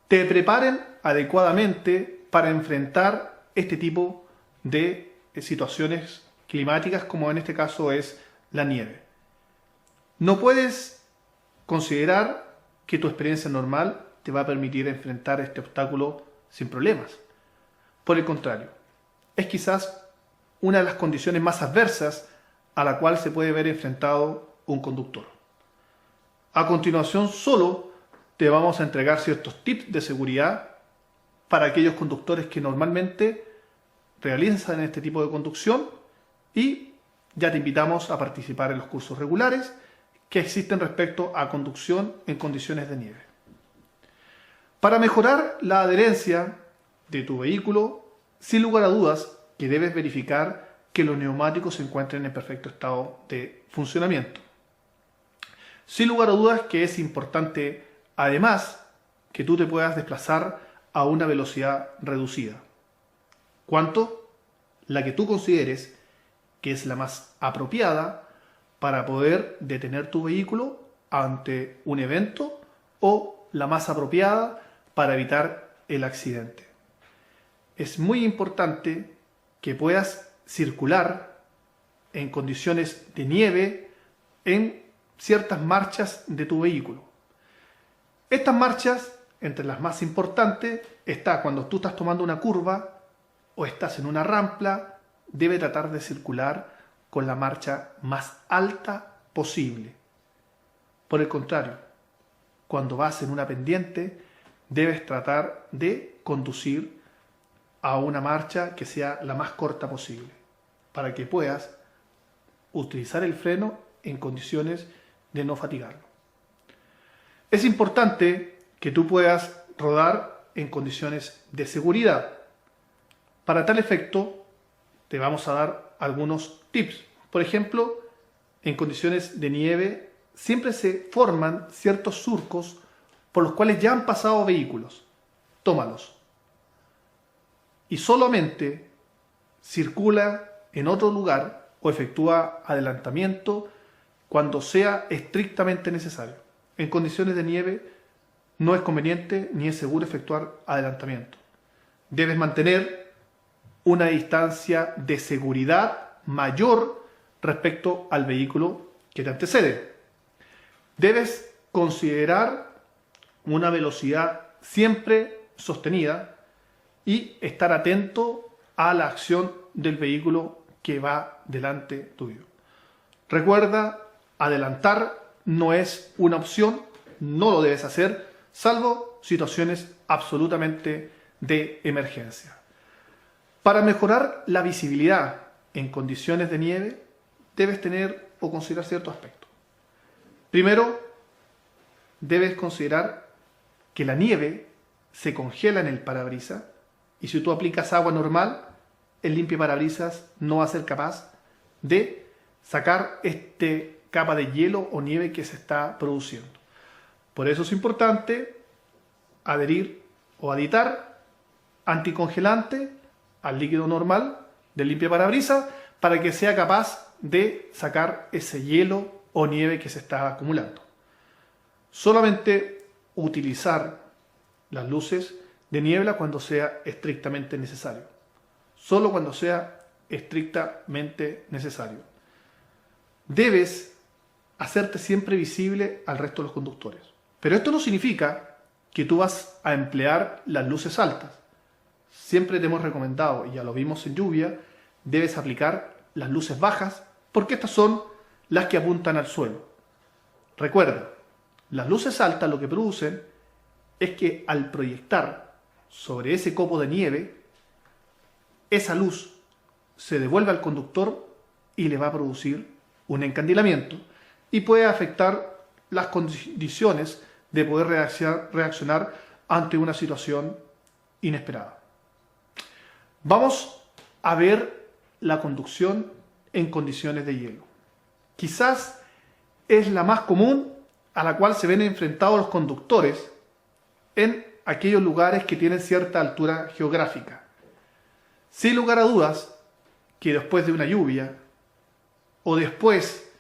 te preparen adecuadamente para enfrentar este tipo de situaciones climáticas, como en este caso es la nieve. No puedes considerar que tu experiencia normal te va a permitir enfrentar este obstáculo sin problemas. Por el contrario, es quizás una de las condiciones más adversas a la cual se puede ver enfrentado un conductor. A continuación, solo te vamos a entregar ciertos tips de seguridad para aquellos conductores que normalmente realizan este tipo de conducción, y ya te invitamos a participar en los cursos regulares que existen respecto a conducción en condiciones de nieve. Para mejorar la adherencia de tu vehículo, sin lugar a dudas que debes verificar que los neumáticos se encuentren en perfecto estado de funcionamiento. Sin lugar a dudas que es importante, además, que tú te puedas desplazar a una velocidad reducida. ¿Cuánto? La que tú consideres que es la más apropiada para poder detener tu vehículo ante un evento, o la más apropiada para evitar el accidente. Es muy importante que puedas circular en condiciones de nieve en ciertas marchas de tu vehículo. Estas marchas, entre las más importantes, está cuando tú estás tomando una curva o estás en una rampa. Debe tratar de circular con la marcha más alta posible. Por el contrario, cuando vas en una pendiente, debes tratar de conducir a una marcha que sea la más corta posible, para que puedas utilizar el freno en condiciones de no fatigarlo. Es importante que tú puedas rodar en condiciones de seguridad. Para tal efecto, te vamos a dar algunos tips. Por ejemplo, en condiciones de nieve siempre se forman ciertos surcos por los cuales ya han pasado vehículos. Tómalos. Y solamente circula en otro lugar o efectúa adelantamiento cuando sea estrictamente necesario. En condiciones de nieve no es conveniente ni es seguro efectuar adelantamiento. Debes mantener una distancia de seguridad mayor respecto al vehículo que te antecede. Debes considerar una velocidad siempre sostenida y estar atento a la acción del vehículo que va delante tuyo. Recuerda, adelantar no es una opción, no lo debes hacer, salvo situaciones absolutamente de emergencia. Para mejorar la visibilidad en condiciones de nieve, debes tener o considerar ciertos aspectos. Primero, debes considerar que la nieve se congela en el parabrisas, y si tú aplicas agua normal, el limpiaparabrisas no va a ser capaz de sacar esta capa de hielo o nieve que se está produciendo. Por eso es importante adherir o aditar anticongelante al líquido normal del limpiaparabrisas para que sea capaz de sacar ese hielo o nieve que se está acumulando. Solamente utilizar las luces de niebla cuando sea estrictamente necesario. Solo cuando sea estrictamente necesario. Debes hacerte siempre visible al resto de los conductores. Pero esto no significa que tú vas a emplear las luces altas. Siempre te hemos recomendado, y ya lo vimos en lluvia, debes aplicar las luces bajas, porque estas son las que apuntan al suelo. Recuerda, las luces altas lo que producen es que al proyectar sobre ese copo de nieve, esa luz se devuelve al conductor y le va a producir un encandilamiento y puede afectar las condiciones de poder reaccionar ante una situación inesperada. Vamos a ver la conducción en condiciones de hielo. Quizás es la más común a la cual se ven enfrentados los conductores en aquellos lugares que tienen cierta altura geográfica. Sin lugar a dudas que después de una lluvia o después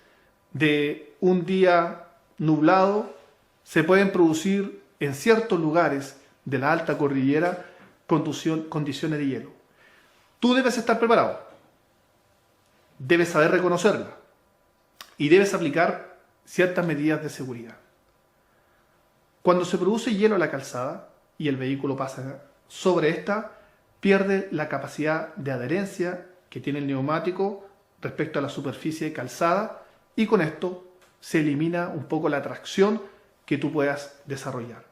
de un día nublado, se pueden producir en ciertos lugares de la alta cordillera condiciones de hielo. Tú debes estar preparado, debes saber reconocerla y debes aplicar ciertas medidas de seguridad. Cuando se produce hielo en la calzada y el vehículo pasa sobre esta, pierde la capacidad de adherencia que tiene el neumático respecto a la superficie calzada y con esto se elimina un poco la tracción que tú puedas desarrollar.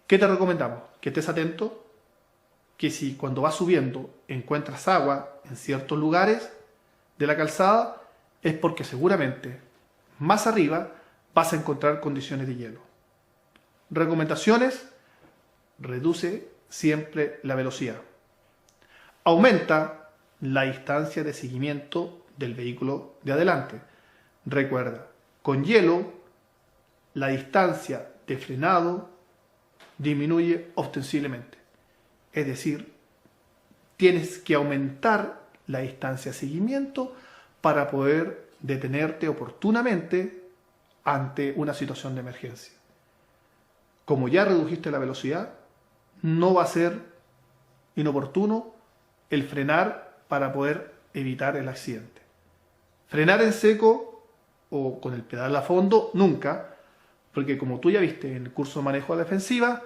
¿Qué te recomendamos? Que estés atento, que si cuando vas subiendo encuentras agua en ciertos lugares de la calzada, es porque seguramente más arriba vas a encontrar condiciones de hielo. Recomendaciones: reduce siempre la velocidad. Aumenta la distancia de seguimiento del vehículo de adelante. Recuerda, con hielo, la distancia de frenado disminuye ostensiblemente. Es decir, tienes que aumentar la distancia de seguimiento para poder detenerte oportunamente ante una situación de emergencia. Como ya redujiste la velocidad, no va a ser inoportuno el frenar para poder evitar el accidente. Frenar en seco o con el pedal a fondo, nunca, porque como tú ya viste en el curso de manejo de defensiva,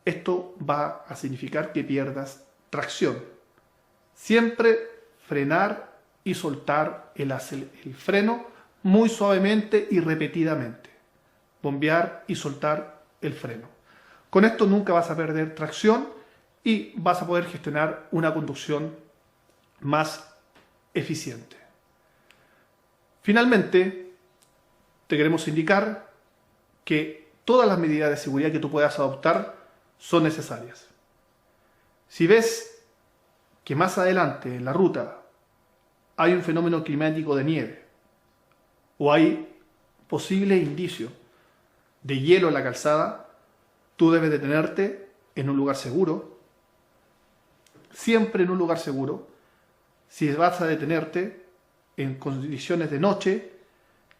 esto va a significar que pierdas tracción. Siempre frenar y soltar el freno muy suavemente y repetidamente. Bombear y soltar el freno. Con esto nunca vas a perder tracción y vas a poder gestionar una conducción más eficiente. Finalmente, te queremos indicar que todas las medidas de seguridad que tú puedas adoptar son necesarias. Si ves que más adelante en la ruta hay un fenómeno climático de nieve o hay posibles indicios de hielo en la calzada, tú debes detenerte en un lugar seguro, siempre en un lugar seguro. Si vas a detenerte en condiciones de noche,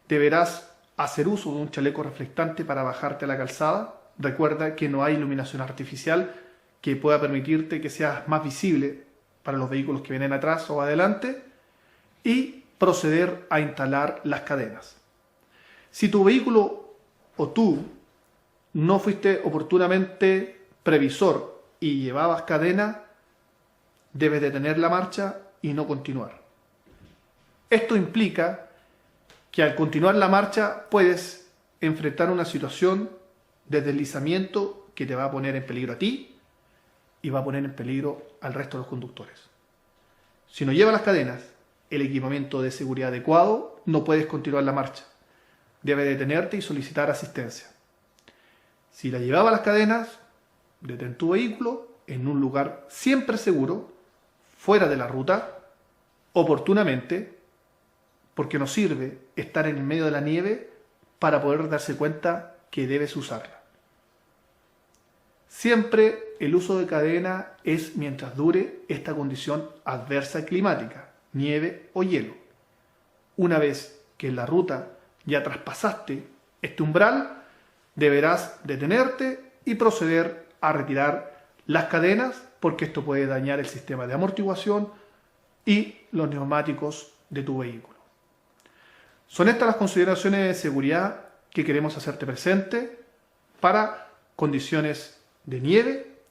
deberás hacer uso de un chaleco reflectante para bajarte a la calzada. Recuerda que no hay iluminación artificial que pueda permitirte que seas más visible para los vehículos que vienen atrás o adelante, y proceder a instalar las cadenas. Si tu vehículo o tú no fuiste oportunamente previsor y llevabas cadena, debes detener la marcha y no continuar. Esto implica que al continuar la marcha puedes enfrentar una situación de deslizamiento que te va a poner en peligro a ti y va a poner en peligro al resto de los conductores. Si no llevas las cadenas, el equipamiento de seguridad adecuado, no puedes continuar la marcha. Debes detenerte y solicitar asistencia. Si la llevabas las cadenas, detén tu vehículo en un lugar siempre seguro, fuera de la ruta, oportunamente, porque no sirve estar en el medio de la nieve para poder darse cuenta que debes usarla. Siempre el uso de cadena es mientras dure esta condición adversa climática, nieve o hielo. Una vez que en la ruta ya traspasaste este umbral, deberás detenerte y proceder a retirar las cadenas, porque esto puede dañar el sistema de amortiguación y los neumáticos de tu vehículo. Son estas las consideraciones de seguridad que queremos hacerte presente para condiciones de nieve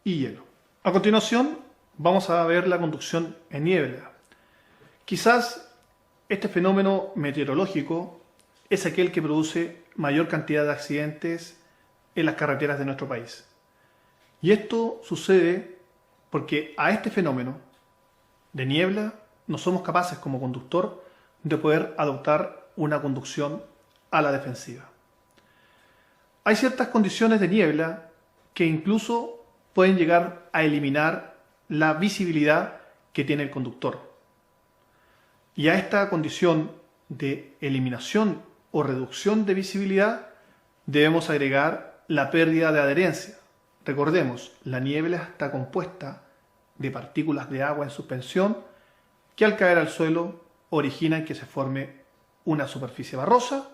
y hielo. A continuación, vamos a ver la conducción en niebla. Quizás este fenómeno meteorológico es aquel que produce mayor cantidad de accidentes en las carreteras de nuestro país. Y esto sucede porque a este fenómeno de niebla no somos capaces como conductor de poder adoptar una conducción a la defensiva. Hay ciertas condiciones de niebla que incluso pueden llegar a eliminar la visibilidad que tiene el conductor. Y a esta condición de eliminación o reducción de visibilidad debemos agregar la pérdida de adherencia. Recordemos, la niebla está compuesta de partículas de agua en suspensión que al caer al suelo originan que se forme una superficie barrosa,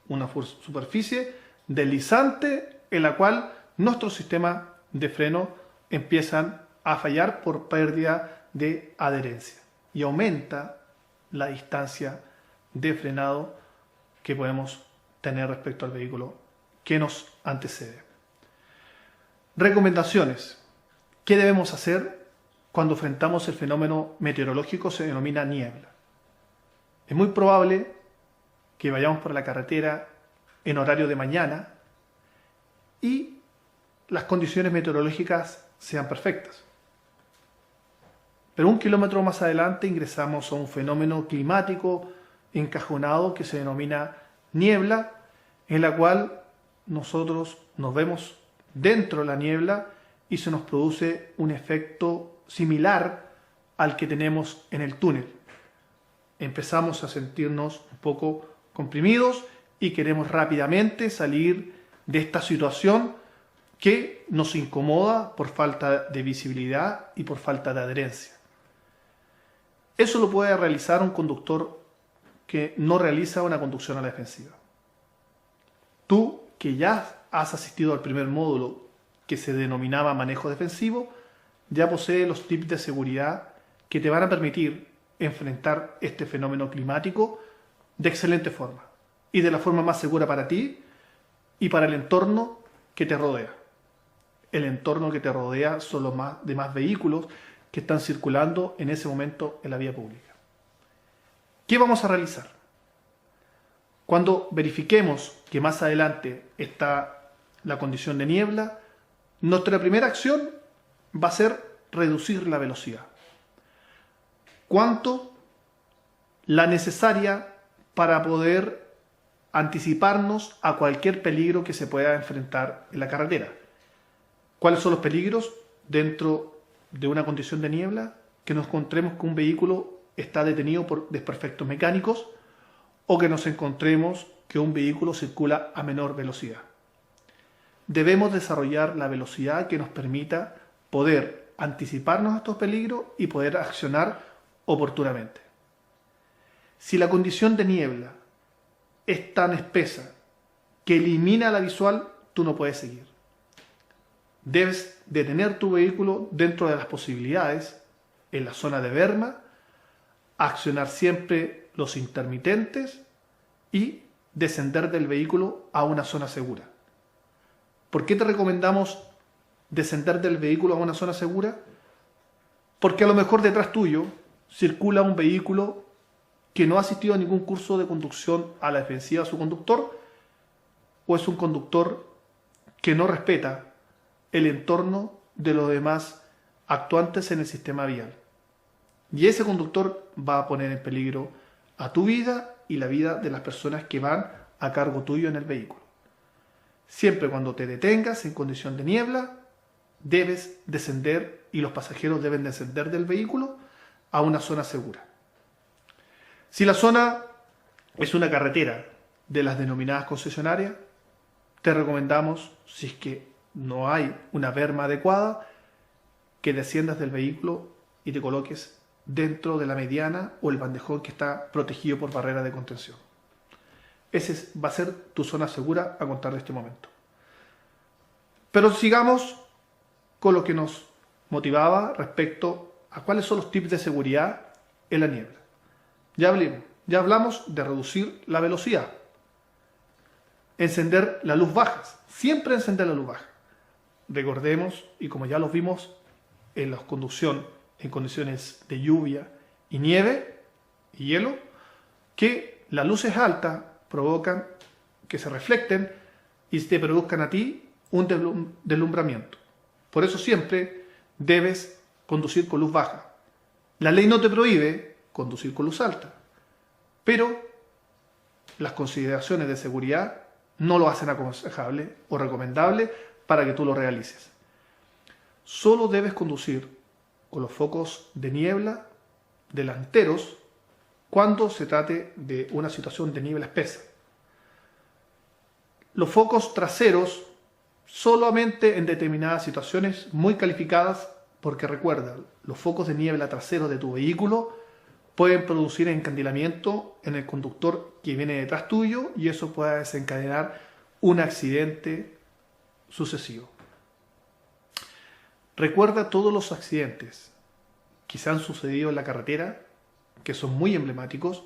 una superficie deslizante en la cual nuestros sistemas de freno empiezan a fallar por pérdida de adherencia y aumenta la distancia de frenado que podemos tener respecto al vehículo que nos antecede. Recomendaciones. ¿Qué debemos hacer cuando enfrentamos el fenómeno meteorológico? Se denomina niebla. Es muy probable que vayamos por la carretera en horario de mañana y las condiciones meteorológicas sean perfectas. Pero 1 kilómetro más adelante ingresamos a un fenómeno climático encajonado que se denomina niebla, en la cual nosotros nos vemos dentro de la niebla y se nos produce un efecto similar al que tenemos en el túnel. Empezamos a sentirnos un poco comprimidos y queremos rápidamente salir de esta situación que nos incomoda por falta de visibilidad y por falta de adherencia. Eso lo puede realizar un conductor que no realiza una conducción a la defensiva. Tú, que ya has asistido al primer módulo que se denominaba manejo defensivo, ya posees los tips de seguridad que te van a permitir enfrentar este fenómeno climático de excelente forma y de la forma más segura para ti y para el entorno que te rodea. El entorno que te rodea son los demás vehículos que están circulando en ese momento en la vía pública. ¿Qué vamos a realizar? Cuando verifiquemos que más adelante está la condición de niebla, nuestra primera acción va a ser reducir la velocidad. ¿Cuánto? La necesaria para poder anticiparnos a cualquier peligro que se pueda enfrentar en la carretera. ¿Cuáles son los peligros dentro de una condición de niebla? Que nos encontremos que un vehículo está detenido por desperfectos mecánicos o que nos encontremos que un vehículo circula a menor velocidad. Debemos desarrollar la velocidad que nos permita poder anticiparnos a estos peligros y poder accionar oportunamente. Si la condición de niebla es tan espesa que elimina la visual, tú no puedes seguir. Debes detener tu vehículo dentro de las posibilidades, en la zona de berma, accionar siempre los intermitentes y descender del vehículo a una zona segura. ¿Por qué te recomendamos descender del vehículo a una zona segura? Porque a lo mejor detrás tuyo circula un vehículo que no ha asistido a ningún curso de conducción a la defensiva a su conductor, o es un conductor que no respeta el entorno de los demás actuantes en el sistema vial. Y ese conductor va a poner en peligro a tu vida y la vida de las personas que van a cargo tuyo en el vehículo. Siempre cuando te detengas en condición de niebla, debes descender y los pasajeros deben descender del vehículo a una zona segura. Si la zona es una carretera de las denominadas concesionarias, te recomendamos, si es que no hay una berma adecuada, que desciendas del vehículo y te coloques dentro de la mediana o el bandejón que está protegido por barrera de contención. Ese va a ser tu zona segura a contar de este momento. Pero sigamos con lo que nos motivaba respecto a cuáles son los tips de seguridad en la niebla. Ya hablamos de reducir la velocidad. Encender la luz baja. Siempre encender la luz baja. Recordemos, y como ya lo vimos en la conducción en condiciones de lluvia y nieve y hielo, que las luces altas provocan que se reflecten y te produzcan a ti un deslumbramiento. Por eso siempre debes conducir con luz baja. La ley no te prohíbe conducir con luz alta, pero las consideraciones de seguridad no lo hacen aconsejable o recomendable para que tú lo realices. Solo debes conducir con los focos de niebla delanteros cuando se trate de una situación de niebla espesa. Los focos traseros solamente en determinadas situaciones muy calificadas, porque recuerda, los focos de niebla traseros de tu vehículo pueden producir encandilamiento en el conductor que viene detrás tuyo y eso puede desencadenar un accidente sucesivo. Recuerda todos los accidentes que se han sucedido en la carretera, que son muy emblemáticos,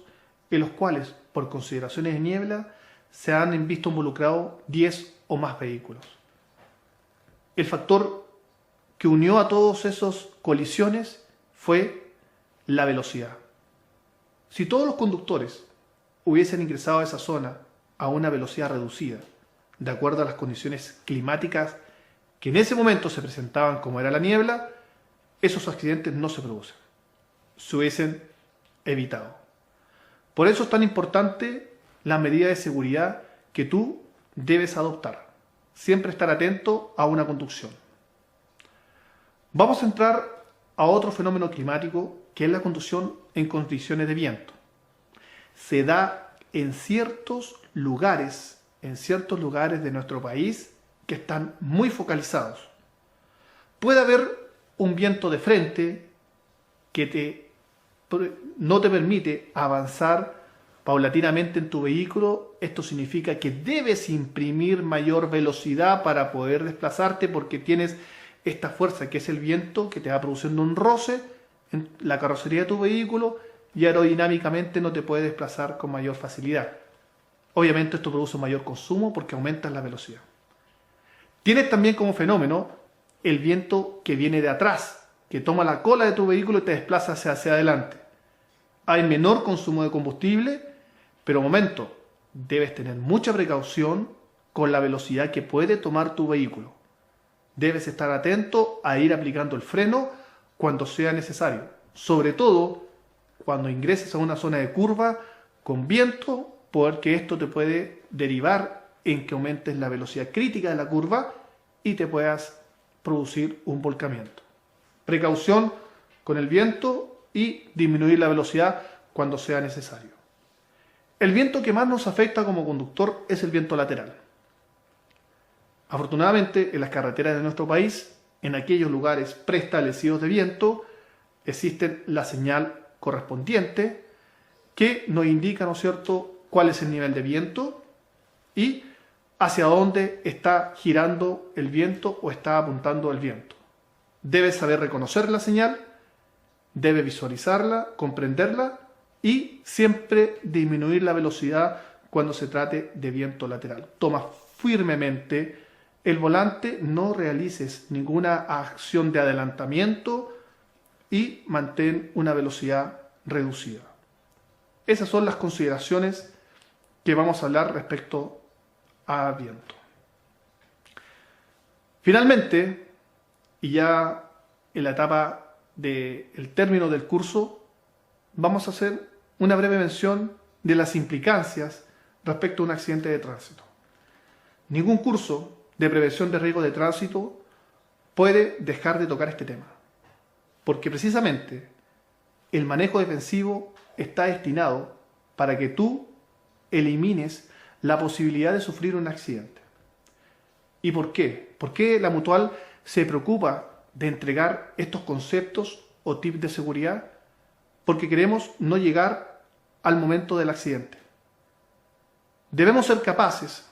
en los cuales, por consideraciones de niebla, se han visto involucrados 10 o más vehículos. El factor que unió a todas esas colisiones fue la velocidad. Si todos los conductores hubiesen ingresado a esa zona a una velocidad reducida, de acuerdo a las condiciones climáticas que en ese momento se presentaban, como era la niebla, esos accidentes no se producen. Se hubiesen evitado. Por eso es tan importante la medida de seguridad que tú debes adoptar. Siempre estar atento a una conducción. Vamos a entrar a otro fenómeno climático, que es la conducción en condiciones de viento. Se da en ciertos lugares de nuestro país que están muy focalizados. Puede haber un viento de frente que no te permite avanzar paulatinamente en tu vehículo. Esto significa que debes imprimir mayor velocidad para poder desplazarte, porque tienes esta fuerza que es el viento que te va produciendo un roce en la carrocería de tu vehículo y aerodinámicamente no te puede desplazar con mayor facilidad. Obviamente esto produce un mayor consumo porque aumentas la velocidad. Tienes también como fenómeno el viento que viene de atrás, que toma la cola de tu vehículo y te desplaza hacia adelante. Hay menor consumo de combustible, pero momento, debes tener mucha precaución con la velocidad que puede tomar tu vehículo. Debes estar atento a ir aplicando el freno cuando sea necesario, sobre todo cuando ingreses a una zona de curva con viento, porque esto te puede derivar en que aumentes la velocidad crítica de la curva y te puedas producir un volcamiento. Precaución con el viento y disminuir la velocidad cuando sea necesario. El viento que más nos afecta como conductor es el viento lateral. Afortunadamente, en las carreteras de nuestro país, en aquellos lugares preestablecidos de viento, existe la señal correspondiente que nos indica, ¿no es cierto?, cuál es el nivel de viento y hacia dónde está girando el viento o está apuntando el viento. Debes saber reconocer la señal, debes visualizarla, comprenderla y siempre disminuir la velocidad cuando se trate de viento lateral. Toma firmemente el volante, no realices ninguna acción de adelantamiento y mantén una velocidad reducida. Esas son las consideraciones que vamos a hablar respecto a viento. Finalmente, y ya en la etapa del término del curso, vamos a hacer una breve mención de las implicancias respecto a un accidente de tránsito. Ningún curso de prevención de riesgo de tránsito puede dejar de tocar este tema, porque precisamente el manejo defensivo está destinado para que tú elimines la posibilidad de sufrir un accidente. ¿Y por qué? ¿Por qué la Mutual se preocupa de entregar estos conceptos o tips de seguridad? Porque queremos no llegar al momento del accidente. Debemos ser capaces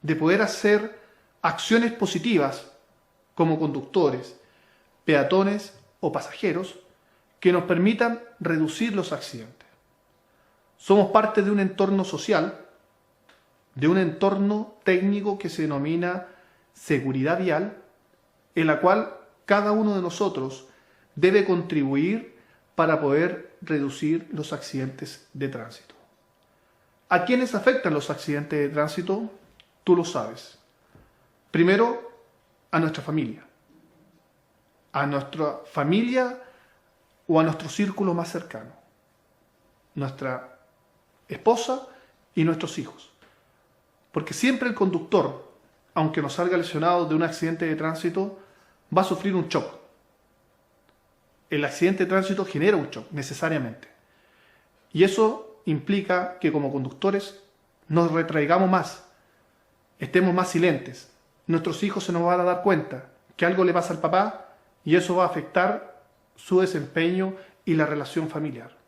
de poder hacer acciones positivas como conductores, peatones o pasajeros que nos permitan reducir los accidentes. Somos parte de un entorno social, de un entorno técnico que se denomina seguridad vial, en la cual cada uno de nosotros debe contribuir para poder reducir los accidentes de tránsito. ¿A quiénes afectan los accidentes de tránsito? Tú lo sabes. Primero, a nuestra familia. A nuestra familia o a nuestro círculo más cercano. Nuestra esposa y nuestros hijos. Porque siempre el conductor, aunque no salga lesionado de un accidente de tránsito, va a sufrir un shock. El accidente de tránsito genera un shock, necesariamente. Y eso implica que como conductores nos retraigamos más, estemos más silentes. Nuestros hijos se nos van a dar cuenta que algo le pasa al papá y eso va a afectar su desempeño y la relación familiar.